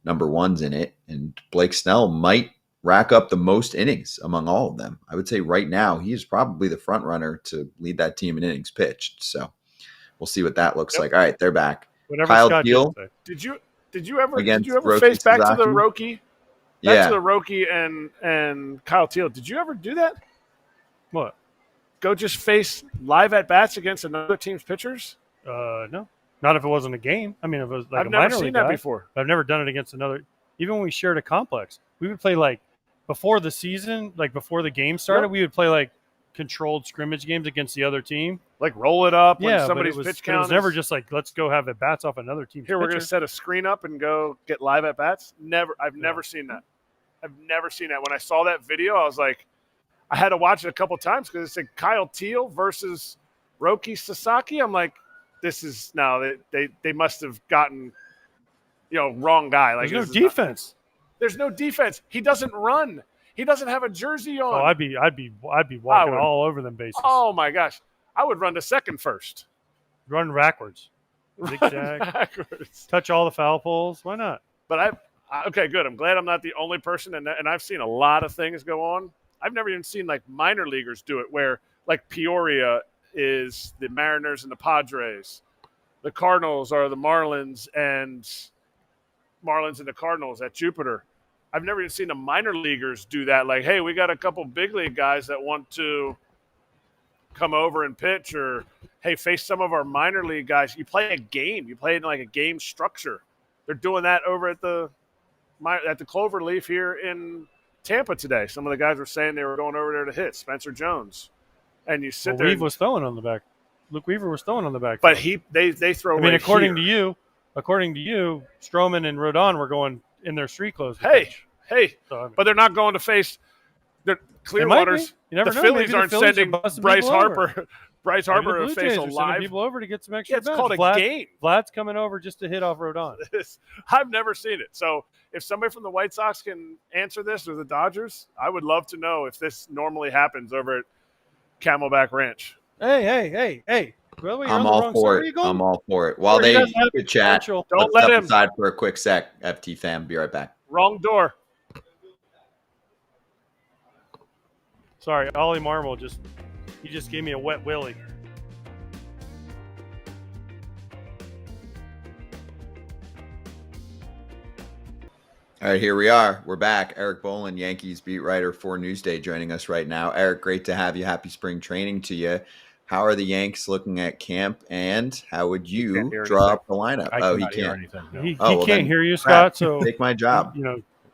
number ones in it. And Blake Snell might rack up the most innings among all of them. I would say right now he is probably the front runner to lead that team in innings pitched. So we'll see what that looks like. All right, they're back. Whatever Kyle Scott Teel. Did you ever Roki face back Sasaki? to the Roki? Back to the Roki and Kyle Teel. Did you ever do that? What? Go just face live at bats against another team's pitchers? No, not if it wasn't a game. I mean, if it was like I've a never minor seen league that guy, before. I've never done it against another. Even when we shared a complex, we would play like before the season, like before the game started, we would play like controlled scrimmage games against the other team. Like roll it up when Yeah, somebody's but pitch it count was never just like let's go have at bats off another team's Here, we're going pitcher. to set a screen up and go get live at bats. I've never seen that. I've never seen that. When I saw that video, I was like, I had to watch it a couple times because it said Kyle Teel versus Roki Sasaki. I'm like, this is they must have gotten wrong guy. Like There's no defense. There's no defense. He doesn't run. He doesn't have a jersey on. Oh, I'd be walking all over them bases. Oh my gosh, I would run to second first. Run backwards, zigzag, backwards. Touch all the foul poles. Why not? But okay, good. I'm glad I'm not the only person, and I've seen a lot of things go on. I've never even seen like minor leaguers do it, where like Peoria is the Mariners and the Padres, the Cardinals are the Marlins and the Cardinals at Jupiter. I've never even seen the minor leaguers do that. Like, hey, we got a couple big league guys that want to come over and pitch, or hey, face some of our minor league guys. You play a game. You play in like a game structure. They're doing that over at the Cloverleaf here in Tampa today. Some of the guys were saying they were going over there to hit Spencer Jones, and you sit there. Luke Weaver was throwing on the back. Luke Weaver was throwing on the back. But they throw. I mean, right according here. to you, Stroman and Rodon were going in their street clothes. Hey, so, I mean, but they're not going to face the Clearwaters. You never the know. Phillies Maybe aren't the Phillies sending are busting Bryce people over. Harper. Bryce Maybe Harper the will Blue face Jays a are sending live. people over to get some extra. Yeah, it's called a game. Vlad's coming over just to hit off Rodon. I've never seen it. So if somebody from the White Sox can answer this, or the Dodgers, I would love to know if this normally happens over at Camelback Ranch. Hey. Well, I'm all for it. I'm all for it. While they could chat, Don't let's let step him. aside for a quick sec. FT fam, be right back. Wrong door. Sorry, Ollie Marmol he just gave me a wet willy. All right, here we are. We're back. Erik Boland, Yankees beat writer for Newsday, joining us right now. Erik, great to have you. Happy spring training to you. How are the Yanks looking at camp, and how would you draw up the lineup? He can't. He can't hear you, Scott. So take my job.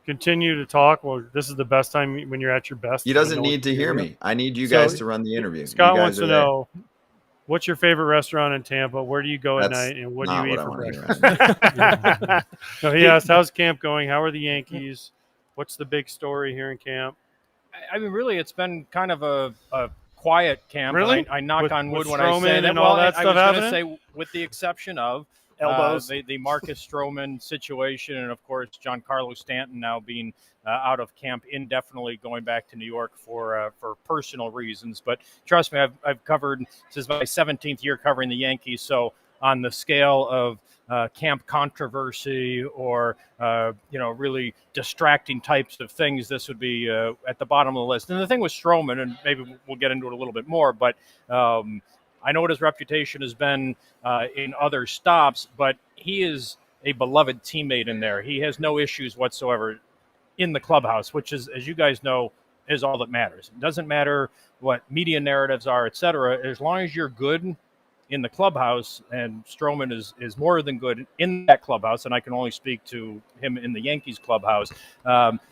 Continue to talk. Well, this is the best time when you're at your best. He doesn't need to hear me. I need you guys to run the interview. Scott wants to know, what's your favorite restaurant in Tampa? Where do you go at night, and what do you eat for breakfast? So he asked, how's camp going? How are the Yankees? What's the big story here in camp? I mean, really, it's been kind of a quiet camp. Really? I knock on wood when Stroman I say that. And all that stuff I was going to happening? say, with the exception of elbows, the Marcus Stroman situation, and of course Giancarlo Stanton now being out of camp indefinitely, going back to New York for personal reasons. But trust me, I've covered, this is my 17th year covering the Yankees, so on the scale of camp controversy or really distracting types of things, this would be at the bottom of the list. And the thing with Stroman, and maybe we'll get into it a little bit more, but I know what his reputation has been in other stops, but he is a beloved teammate in there. He has no issues whatsoever in the clubhouse, which is, as you guys know, is all that matters. It doesn't matter what media narratives are, et cetera. As long as you're good in the clubhouse, and Stroman is more than good in that clubhouse, and I can only speak to him in the Yankees clubhouse,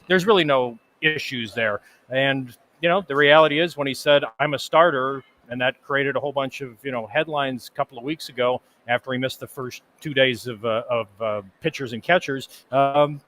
there's really no issues there. And, the reality is when he said, I'm a starter, and that created a whole bunch of, headlines a couple of weeks ago after he missed the first 2 days of pitchers and catchers,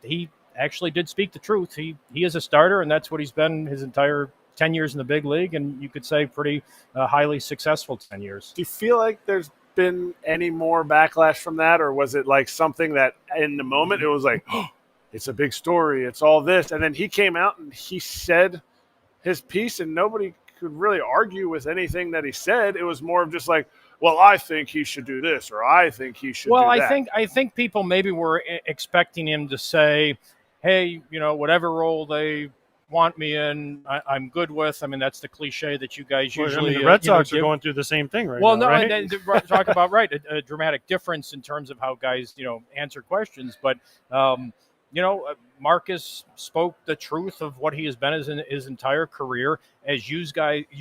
he actually did speak the truth. He is a starter, and that's what he's been his entire 10 years in the big league, and you could say pretty highly successful 10 years. Do you feel like there's been any more backlash from that, or was it like something that in the moment it was like, oh, it's a big story, it's all this, and then he came out and he said his piece and nobody could really argue with anything that he said? It was more of just like, well, I think he should do this, or I think he should do that. I think people maybe were expecting him to say, hey, whatever role they want me in, I'm good with. I mean, that's the cliche that you guys usually. the Red Sox are going through the same thing right now. Well, no, right? talk about a dramatic difference in terms of how guys, answer questions. But Marcus spoke the truth of what he has been his entire career. As you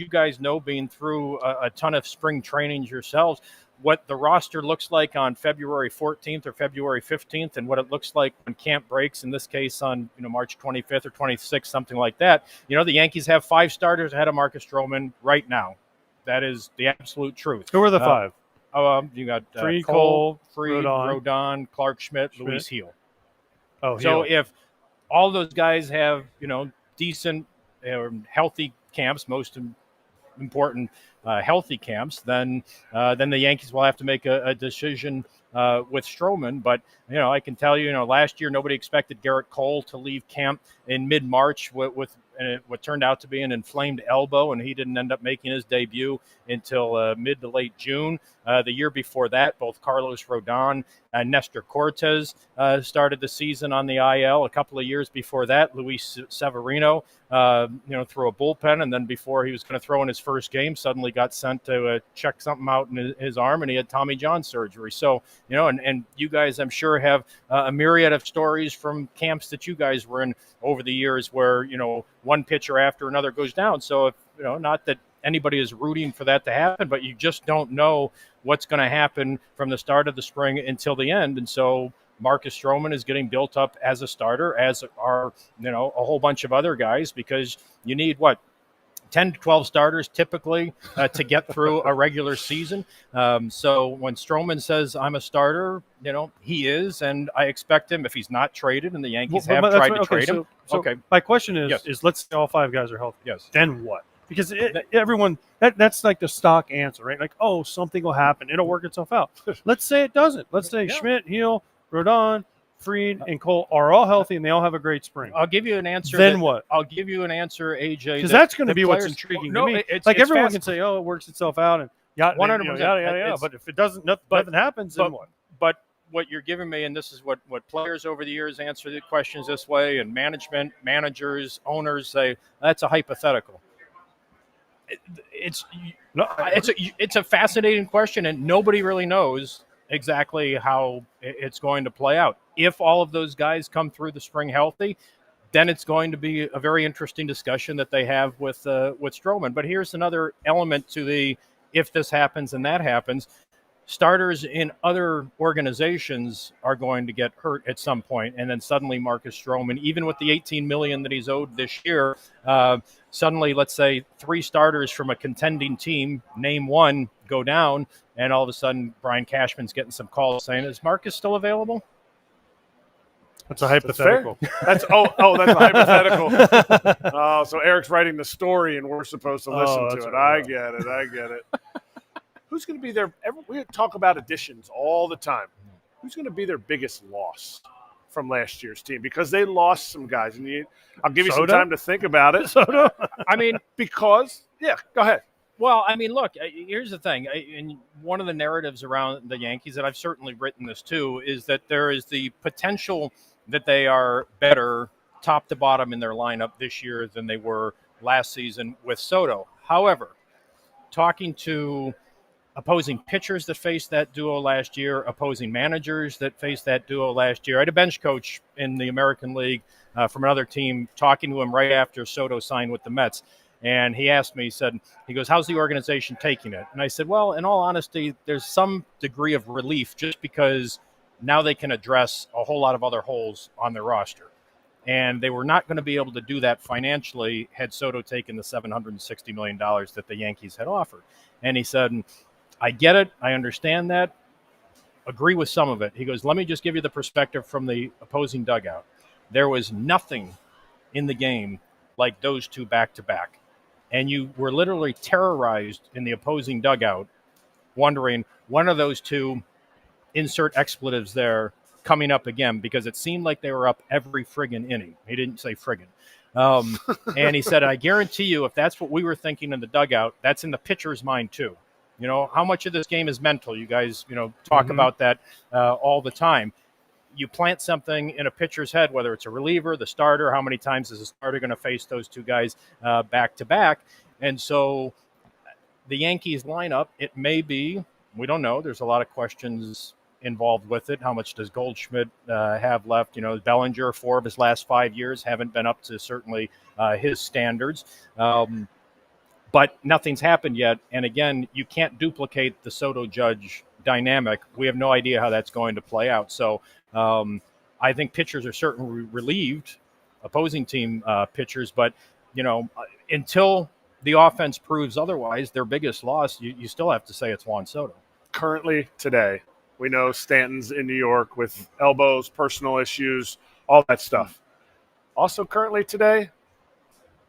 guys know, being through a ton of spring trainings yourselves, what the roster looks like on February 14th or February 15th, and what it looks like when camp breaks, in this case on March 25th or 26th, something like that. The Yankees have 5 starters ahead of Marcus Stroman right now. That is the absolute truth. Who are the 5? You got Cole, Rodon, Clark Schmidt, Luis Gil. So if all those guys have decent, healthy camps, most important healthy camps, then the Yankees will have to make a decision with Stroman. But I can tell you, last year nobody expected Garrett Cole to leave camp in mid-March with what turned out to be an inflamed elbow, and he didn't end up making his debut until mid to late June. The year before that, both Carlos Rodon and Nestor Cortez started the season on the IL. A couple of years before that, Luis Severino, threw a bullpen, and then before he was going to throw in his first game, suddenly got sent to check something out in his arm, and he had Tommy John surgery. So, and you guys, I'm sure, have a myriad of stories from camps that you guys were in over the years where, one pitcher after another goes down. So, if, not that anybody is rooting for that to happen, but you just don't know what's going to happen from the start of the spring until the end. And so Marcus Stroman is getting built up as a starter, as are, a whole bunch of other guys, because you need 10 to 12 starters typically to get through a regular season. So when Stroman says I'm a starter, he is, and I expect him, if he's not traded, and the Yankees have tried to trade him. So my question is let's say all 5 guys are healthy. Yes. Then what? because everyone that's like the stock answer, right? Like, oh, something will happen, it'll work itself out. Let's say it doesn't. Let's say Schmidt, Heel, Rodon, Fried, and Cole are all healthy and they all have a great spring. I'll give you an answer. Then what? I'll give you an answer, AJ. Because that's going to be what's intriguing to me. It's like everyone can say, oh, it works itself out, and 100%. Yeah. But if it doesn't, nothing happens, then what? But what you're giving me, and this is what players over the years answer the questions this way, and management, managers, owners say, that's a hypothetical. It's a fascinating question, and nobody really knows exactly how it's going to play out. If all of those guys come through the spring healthy, then it's going to be a very interesting discussion that they have with Stroman. But here's another element to the if this happens and that happens. Starters in other organizations are going to get hurt at some point, and then suddenly Marcus Stroman, even with the $18 million that he's owed this year, suddenly, let's say, 3 starters from a contending team, name one, go down, and all of a sudden Brian Cashman's getting some calls saying, "Is Marcus still available?" That's a hypothetical. That's a hypothetical. So Eric's writing the story, and we're supposed to listen to it. I get it. Who's going to be their – we talk about additions all the time. Who's going to be their biggest loss from last year's team? Because they lost some guys. And I'll give you some time to think about it. Soto? I mean, because – yeah, go ahead. Well, I mean, look, here's the thing. And one of the narratives around the Yankees, and I've certainly written this too, is that there is the potential that they are better top to bottom in their lineup this year than they were last season with Soto. However, talking to – opposing pitchers that faced that duo last year, opposing managers that faced that duo last year. I had a bench coach in the American League from another team talking to him right after Soto signed with the Mets. And he asked me, he goes, how's the organization taking it? And I said, well, in all honesty, there's some degree of relief just because now they can address a whole lot of other holes on their roster. And they were not going to be able to do that financially had Soto taken the $760 million that the Yankees had offered. And he said, I get it. I understand that. Agree with some of it. He goes, let me just give you the perspective from the opposing dugout. There was nothing in the game like those two back-to-back. And you were literally terrorized in the opposing dugout, wondering, when are those two, insert expletives there, coming up again? Because it seemed like they were up every friggin' inning. He didn't say friggin'. And he said, I guarantee you, if that's what we were thinking in the dugout, that's in the pitcher's mind too. You know, how much of this game is mental? You guys, talk about that all the time. You plant something in a pitcher's head, whether it's a reliever, the starter, how many times is the starter going to face those two guys back to back? And so the Yankees lineup, it may be, we don't know. There's a lot of questions involved with it. How much does Goldschmidt have left? Bellinger, 4 of his last 5 years haven't been up to certainly his standards. But nothing's happened yet. And again, you can't duplicate the Soto-Judge dynamic. We have no idea how that's going to play out. So I think pitchers are certainly relieved, opposing team pitchers. But, until the offense proves otherwise, their biggest loss, you still have to say it's Juan Soto. Currently today, we know Stanton's in New York with elbows, personal issues, all that stuff. Also currently today,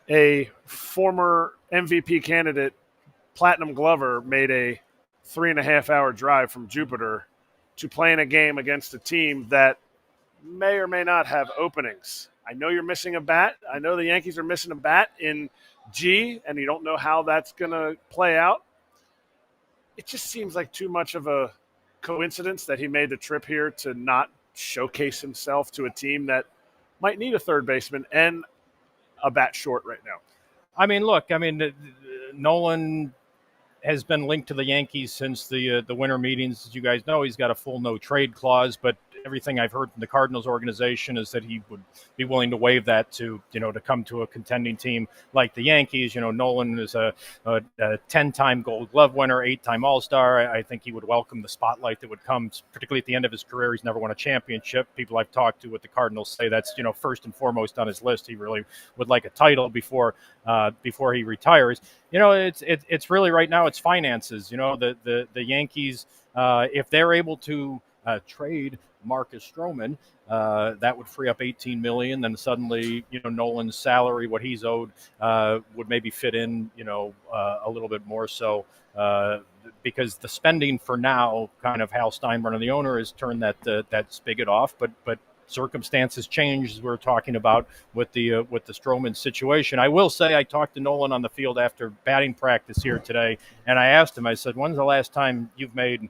a former MVP candidate, Platinum Glover, made a 3.5-hour drive from Jupiter to play in a game against a team that may or may not have openings. I know you're missing a bat. I know the Yankees are missing a bat in G, and you don't know how that's going to play out. It just seems like too much of a coincidence that he made the trip here to not showcase himself to a team that might need a third baseman and a bat short right now. I mean, look, Nolan has been linked to the Yankees since the winter meetings. As you guys know, he's got a full no trade clause, but everything I've heard from the Cardinals organization is that he would be willing to waive that to come to a contending team like the Yankees. Nolan is a 10-time Gold Glove winner, 8-time All-Star. I think he would welcome the spotlight that would come, particularly at the end of his career. He's never won a championship. People I've talked to with the Cardinals say that's, first and foremost on his list. He really would like a title before he retires. It's really right now it's finances. The Yankees, if they're able to trade Marcus Stroman, that would free up $18 million. Then suddenly, Nolan's salary, what he's owed, would maybe fit in, a little bit more. So because the spending for now, kind of Hal Steinbrenner, the owner, has turned that spigot off, but circumstances changed, as we were talking about with the Stroman situation. I will say I talked to Nolan on the field after batting practice here today, and I asked him, I said, when's the last time you've made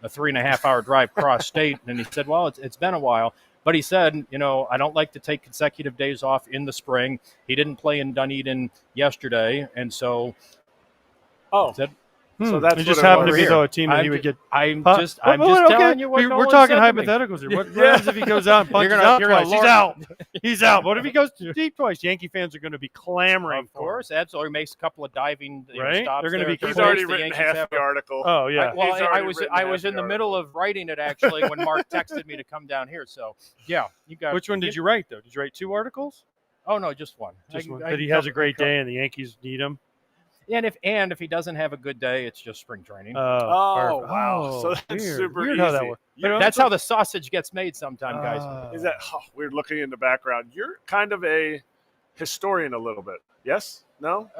a 3.5-hour drive cross state? And he said, well, it's been a while. But he said, I don't like to take consecutive days off in the spring. He didn't play in Dunedin yesterday, and so So that's it just happened to be a team that he would get. I'm just telling you what we're talking hypotheticals here. What happens if he goes out and punches out twice? He's out. He's out. What if he goes deep twice? Yankee fans are going to be clamoring. Of course, absolutely. Makes a couple of diving right. Stops. They're going to be. He's already written half the article. Oh yeah. I was in the middle of writing it actually when Mark texted me to come down here. So yeah, you got. Which one did you write though? Did you write 2 articles? Oh no, just one. Just one. That he has a great day and the Yankees need him. And if he doesn't have a good day, it's just spring training. Wow! So that's super weird easy. How that works. That's how the sausage gets made, sometimes, guys. Is that weird? Looking in the background, you're kind of a historian a little bit. Yes? No?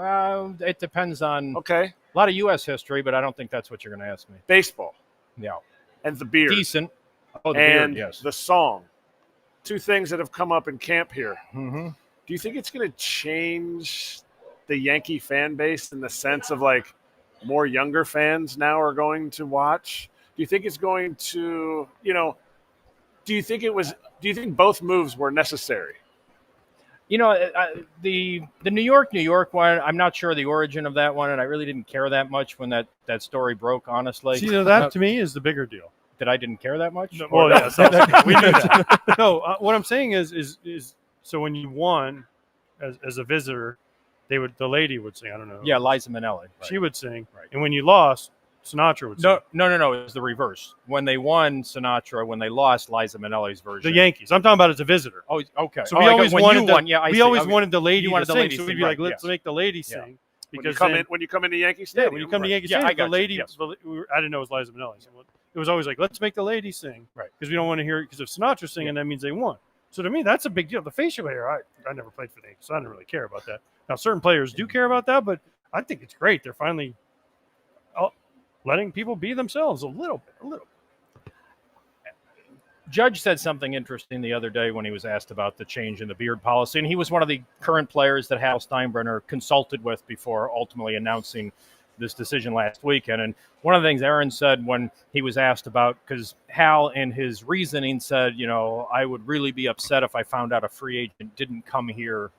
It depends on. Okay. A lot of U.S. history, but I don't think that's what you're going to ask me. Baseball. Yeah. And the beard. Decent. Oh, the and beard. Yes. The song. 2 things that have come up in camp here. Mm-hmm. Do you think it's going to change the Yankee fan base in the sense of like more younger fans now are going to watch? Do you think it's going to, do you think both moves were necessary? The New York one, I'm not sure the origin of that one, and I really didn't care that much when that story broke, honestly. See, that to me is the bigger deal. That I didn't care that much? No, well, yes, we knew that. No, what I'm saying is so when you won as a visitor, the lady would sing. I don't know. Yeah, Liza Minnelli. Right. She would sing. Right. And when you lost, Sinatra would sing. No. It was the reverse. When they won, Sinatra. When they lost, Liza Minnelli's version. The Yankees. I'm talking about as a visitor. Oh, okay. So we always wanted the lady to sing. Lady so we'd sing, be like, let's yes. make the lady sing. Because when you come into Yankee Stadium. Yeah, when you come to Yankee Stadium, the lady. Yes. I didn't know it was Liza Minnelli. So it was always like, let's make the lady sing. Right. Because we don't want to hear it. Because if Sinatra's singing, that means they won. So to me, that's a big deal. The facial hair, I never played for the Yankees, so I didn't really care about that. Now, certain players do care about that, but I think it's great. They're finally letting people be themselves a little bit. Judge said something interesting the other day when he was asked about the change in the beard policy, and he was one of the current players that Hal Steinbrenner consulted with before ultimately announcing this decision last weekend. And one of the things Aaron said when he was asked about, because Hal in his reasoning said, I would really be upset if I found out a free agent didn't come here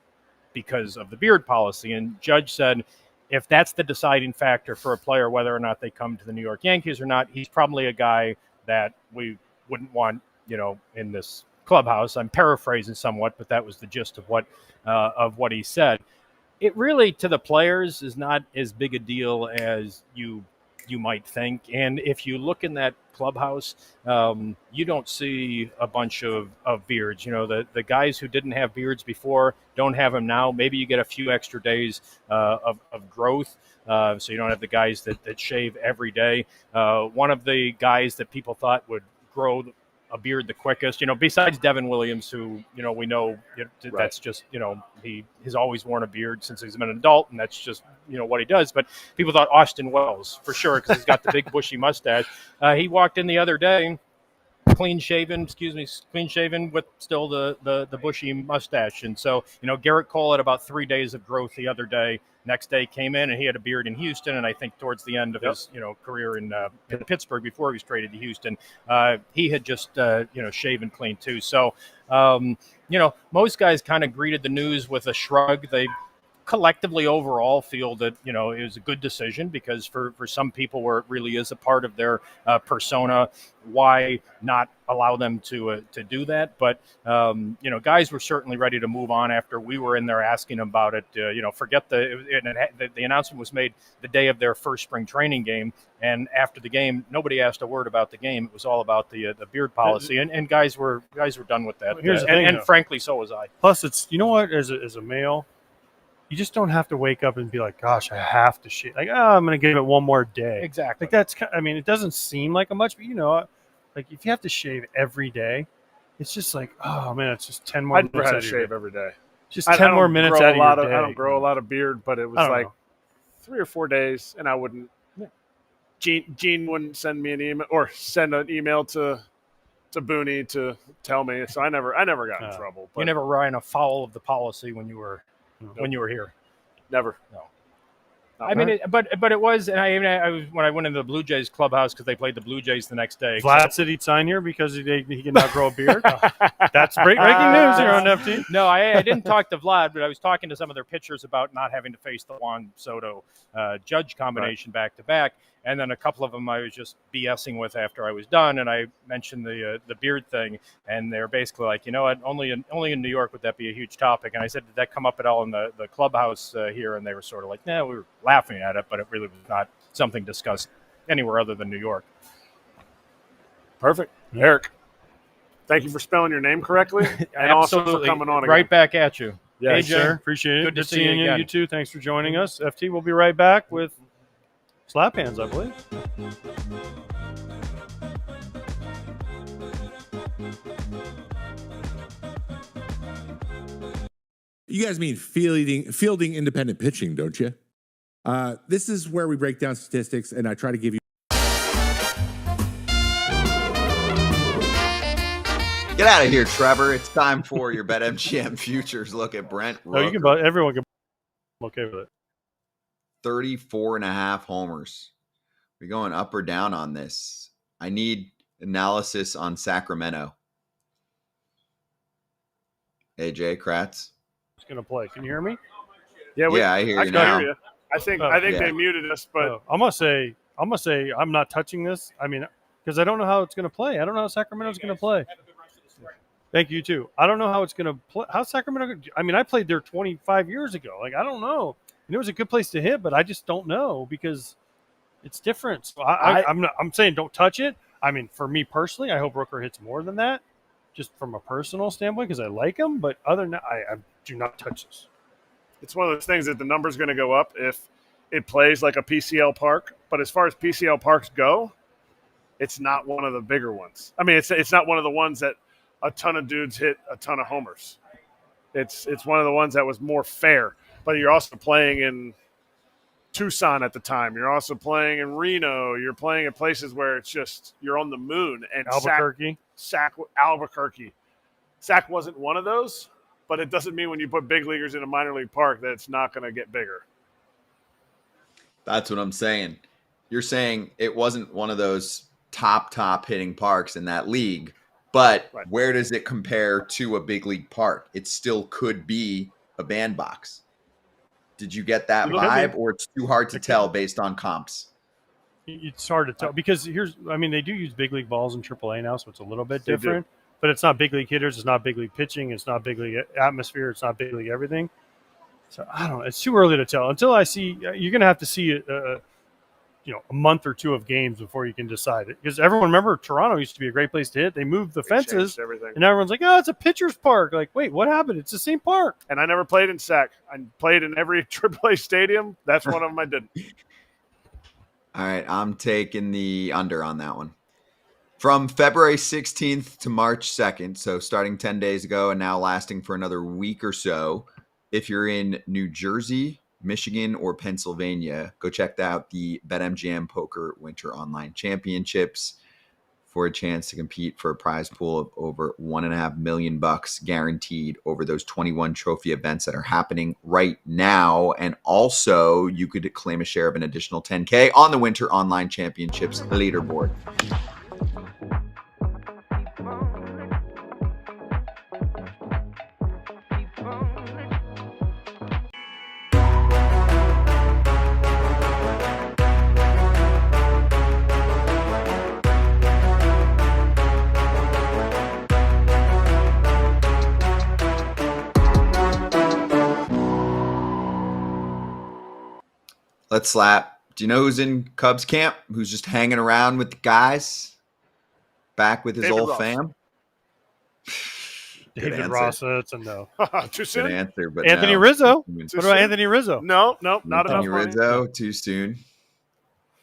because of the beard policy. And Judge said, if that's the deciding factor for a player, whether or not they come to the New York Yankees or not, he's probably a guy that we wouldn't want, in this clubhouse. I'm paraphrasing somewhat, but that was the gist of what he said. It really, to the players, is not as big a deal as you might think. And if you look in that clubhouse, you don't see a bunch of beards. The guys who didn't have beards before don't have them now. Maybe you get a few extra days of growth, so you don't have the guys that shave every day. One of the guys that people thought would grow a beard the quickest, besides Devin Williams, who, we know that's just, he has always worn a beard since he's been an adult, and that's just, what he does. But people thought Austin Wells for sure, because he's got the big bushy mustache. He walked in the other day, clean shaven with still the bushy mustache. And so, Garrett Cole had about 3 days of growth the other day. Next day came in and he had a beard in Houston, and I think towards the end of his career in Pittsburgh before he was traded to Houston, he had just shaven clean too. So most guys kind of greeted the news with a shrug. They collectively overall feel that it was a good decision, because for some people where it really is a part of their persona, why not allow them to do that? But guys were certainly ready to move on after we were in there asking about it. Forget the announcement was made the day of their first spring training game, and after the game, nobody asked a word about the game. It was all about the beard policy, and guys were done with that. Here's the thing, and frankly, so was I. Plus, it's as a male, you just don't have to wake up and be like, gosh, I have to shave. Like, I'm going to give it one more day. Exactly. Like it doesn't seem like a much, but Like if you have to shave every day, it's just like, oh man, it's just 10 more I'd minutes. never shave every day. Just 10 more minutes out of your day. I don't grow a lot of beard, but it was like 3 or 4 days, and I wouldn't. Gene wouldn't send me an email or send an email to Booney to tell me. So I never got in trouble. But you never ran afoul of the policy when you were here. Never. No. I mean, but it was, and I was when I went into the Blue Jays clubhouse because they played the Blue Jays the next day. Vlad said he'd sign here because he can now grow a beard. That's breaking news here on FT. No, I didn't talk to Vlad, but I was talking to some of their pitchers about not having to face the Juan Soto Judge combination back to back, and then a couple of them I was just BSing with after I was done, and I mentioned the beard thing, and they're basically like, you know what, only in New York would that be a huge topic, and I said, did that come up at all in the clubhouse here? And they were sort of like, no, we were laughing at it, but it really was not something discussed anywhere other than New York. Perfect. Erik, thank you for spelling your name correctly, and also for coming on again. Right back at you. Yes, sir. Appreciate it. Good to see you again. You too. Thanks for joining us. FT will be right back with Slap Hands, I believe. You guys mean fielding independent pitching, don't you? This is where we break down statistics, and I try to give you. Get out of here, Trevor. It's time for your BetMGM futures look at Brent Rooker. No, you can. Everyone can. I'm okay with it. 34.5 homers. We going up or down on this? I need analysis on Sacramento. AJ Kratz. It's going to play. Can you hear me? Yeah, I hear you now. Hear you. I think they muted us, but I'm gonna say I'm not touching this. I mean, because I don't know how it's going to play. I don't know how Sacramento's going to play. Thank you too. I don't know how it's going to play. How Sacramento? I mean, I played there 25 years ago. Like I don't know. And it was a good place to hit, but I just don't know because it's different. So I'm saying don't touch it. I mean, for me personally, I hope Rooker hits more than that, just from a personal standpoint because I like him. But other than that, I do not touch this. It's one of those things that the number's going to go up if it plays like a PCL park. But as far as PCL parks go, it's not one of the bigger ones. I mean, it's not one of the ones that a ton of dudes hit a ton of homers. It's one of the ones that was more fair. But you're also playing in Tucson at the time. You're also playing in Reno. You're playing in places where it's just you're on the moon. And Albuquerque. Albuquerque. Sac wasn't one of those, but it doesn't mean when you put big leaguers in a minor league park that it's not going to get bigger. That's what I'm saying. You're saying it wasn't one of those top hitting parks in that league, but where does it compare to a big league park? It still could be a bandbox. Did you get that vibe, or it's too hard to tell based on comps? It's hard to tell because they do use big league balls in AAA now, so it's a little bit different. But it's not big league hitters. It's not big league pitching. It's not big league atmosphere. It's not big league everything. So I don't know. It's too early to tell. Until I see, you're going to have to see a month or two of games before you can decide it. Because remember, Toronto used to be a great place to hit. They moved the fences, and everyone's like, "Oh, it's a pitcher's park." Like, wait, what happened? It's the same park. And I never played in SAC. I played in every AAA stadium. That's one of them I didn't. All right, I'm taking the under on that one. From February 16th to March 2nd, so starting 10 days ago and now lasting for another week or so, if you're in New Jersey, Michigan, or Pennsylvania, go check out the BetMGM Poker Winter Online Championships for a chance to compete for a prize pool of over $1.5 million guaranteed over those 21 trophy events that are happening right now. And also, you could claim a share of an additional $10K on the Winter Online Championships leaderboard. Let's slap. Do you know who's in Cubs camp? Who's just hanging around with the guys? Back with his David old Ross. fam? David Ross, that's a no. Too soon? Good answer, but Anthony no. Rizzo. What about Anthony Rizzo? No, not Anthony enough. Rizzo, too soon.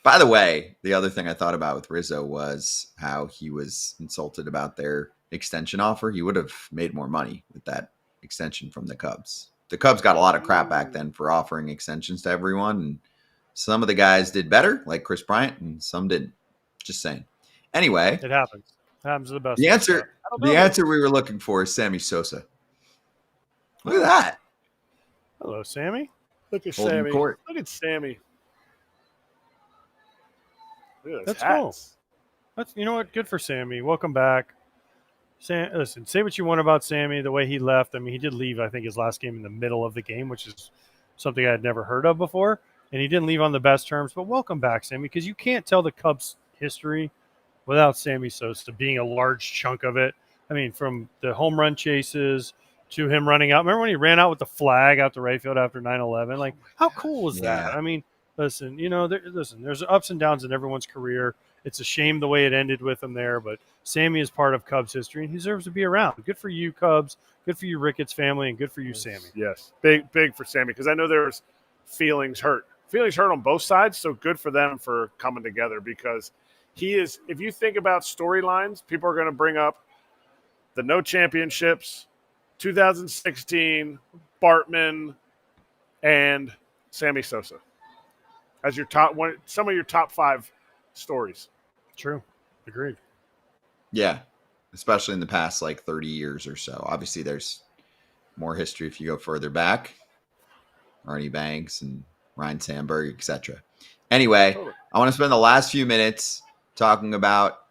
By the way, the other thing I thought about with Rizzo was how he was insulted about their extension offer. He would have made more money with that extension from the Cubs. The Cubs got a lot of crap back then for offering extensions to everyone, and some of the guys did better, like Chris Bryant, and some didn't. Just saying. Anyway, it happens. It happens to the best. The answer we were looking for is Sammy Sosa. Look at that. Hello, Sammy. Look at Holding Sammy. court. Look at Sammy. Look at That's hats. cool. That's, you know what? Good for Sammy. Welcome back. Listen, say what you want about Sammy, the way he left. I mean, he did leave, I think, his last game in the middle of the game, which is something I had never heard of before. And he didn't leave on the best terms. But welcome back, Sammy, because you can't tell the Cubs history without Sammy Sosa being a large chunk of it. I mean, from the home run chases to him running out. Remember when he ran out with the flag out the right field after 9/11? Like, how cool was that? I mean, listen, there's ups and downs in everyone's career. It's a shame the way it ended with him there, but Sammy is part of Cubs history, and he deserves to be around. Good for you, Cubs. Good for you, Ricketts family, and good for you, Sammy. Yes, big for Sammy, because I know there's feelings hurt on both sides, so good for them for coming together, because he is, if you think about storylines, people are going to bring up the no championships, 2016, Bartman, and Sammy Sosa as your top one, some of your top 5 stories. True. Agreed. Yeah, especially in the past, 30 years or so. Obviously, there's more history if you go further back. Arnie Banks and Ryan Sandberg, etc. Anyway, I want to spend the last few minutes talking about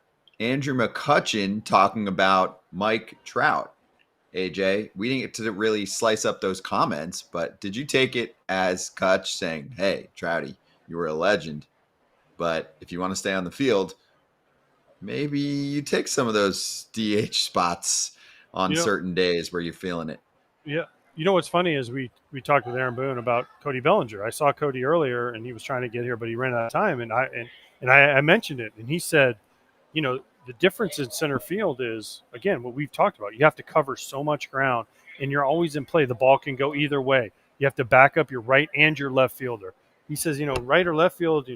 Andrew McCutchen talking about Mike Trout. AJ, we didn't get to really slice up those comments, but did you take it as Kutch saying, hey, Trouty, you were a legend, but if you want to stay on the field, maybe you take some of those DH spots on certain days where you're feeling it? Yeah. You know what's funny is we talked with Aaron Boone about Cody Bellinger. I saw Cody earlier, and he was trying to get here, but he ran out of time, and I mentioned it, and he said, the difference in center field is, again, what we've talked about. You have to cover so much ground, and you're always in play. The ball can go either way. You have to back up your right and your left fielder. He says, right or left field,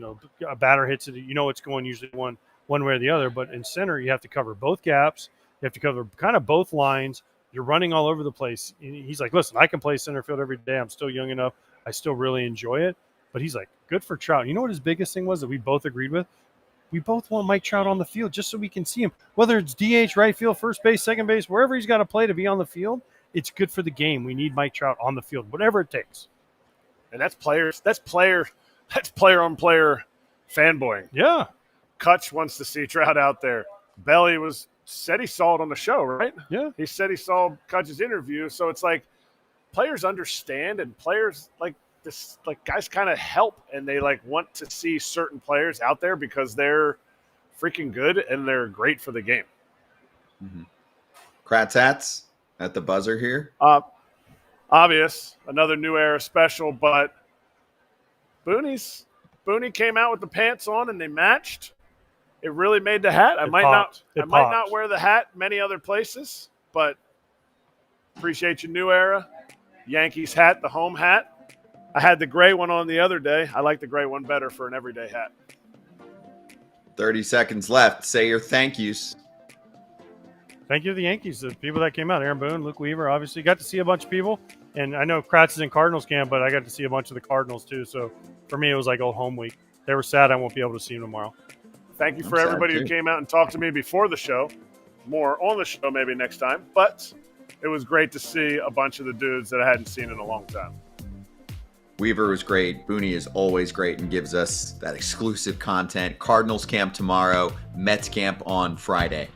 a batter hits it, it's going usually one way or the other. But in center, you have to cover both gaps. You have to cover kind of both lines. You're running all over the place. He's like, listen, I can play center field every day. I'm still young enough. I still really enjoy it. But he's like, good for Trout. You know what his biggest thing was that we both agreed with? We both want Mike Trout on the field just so we can see him. Whether it's DH, right field, first base, second base, wherever he's got to play to be on the field, it's good for the game. We need Mike Trout on the field, whatever it takes. And that's player on player fanboying. Yeah. Kutch wants to see Trout out there. Belly said he saw it on the show, right? Yeah. He said he saw Kutch's interview. So it's like players understand, and players guys kind of help, and they want to see certain players out there because they're freaking good and they're great for the game. Mm-hmm. Kratz hats at the buzzer here. Obvious, another new era special, but Boone came out with the pants on and they matched. It really made the hat. I might not wear the hat many other places, but appreciate your new era. Yankees hat, the home hat. I had the gray one on the other day. I like the gray one better for an everyday hat. 30 seconds left. Say your thank yous. Thank you to the Yankees, the people that came out. Aaron Boone, Luke Weaver, obviously. Got to see a bunch of people. And I know Kratz is in Cardinals camp, but I got to see a bunch of the Cardinals too. So for me, it was like home week. They were sad I won't be able to see them tomorrow. Thank you for everybody who came out and talked to me before the show. More on the show maybe next time. But it was great to see a bunch of the dudes that I hadn't seen in a long time. Weaver was great. Booney is always great and gives us that exclusive content. Cardinals camp tomorrow, Mets camp on Friday.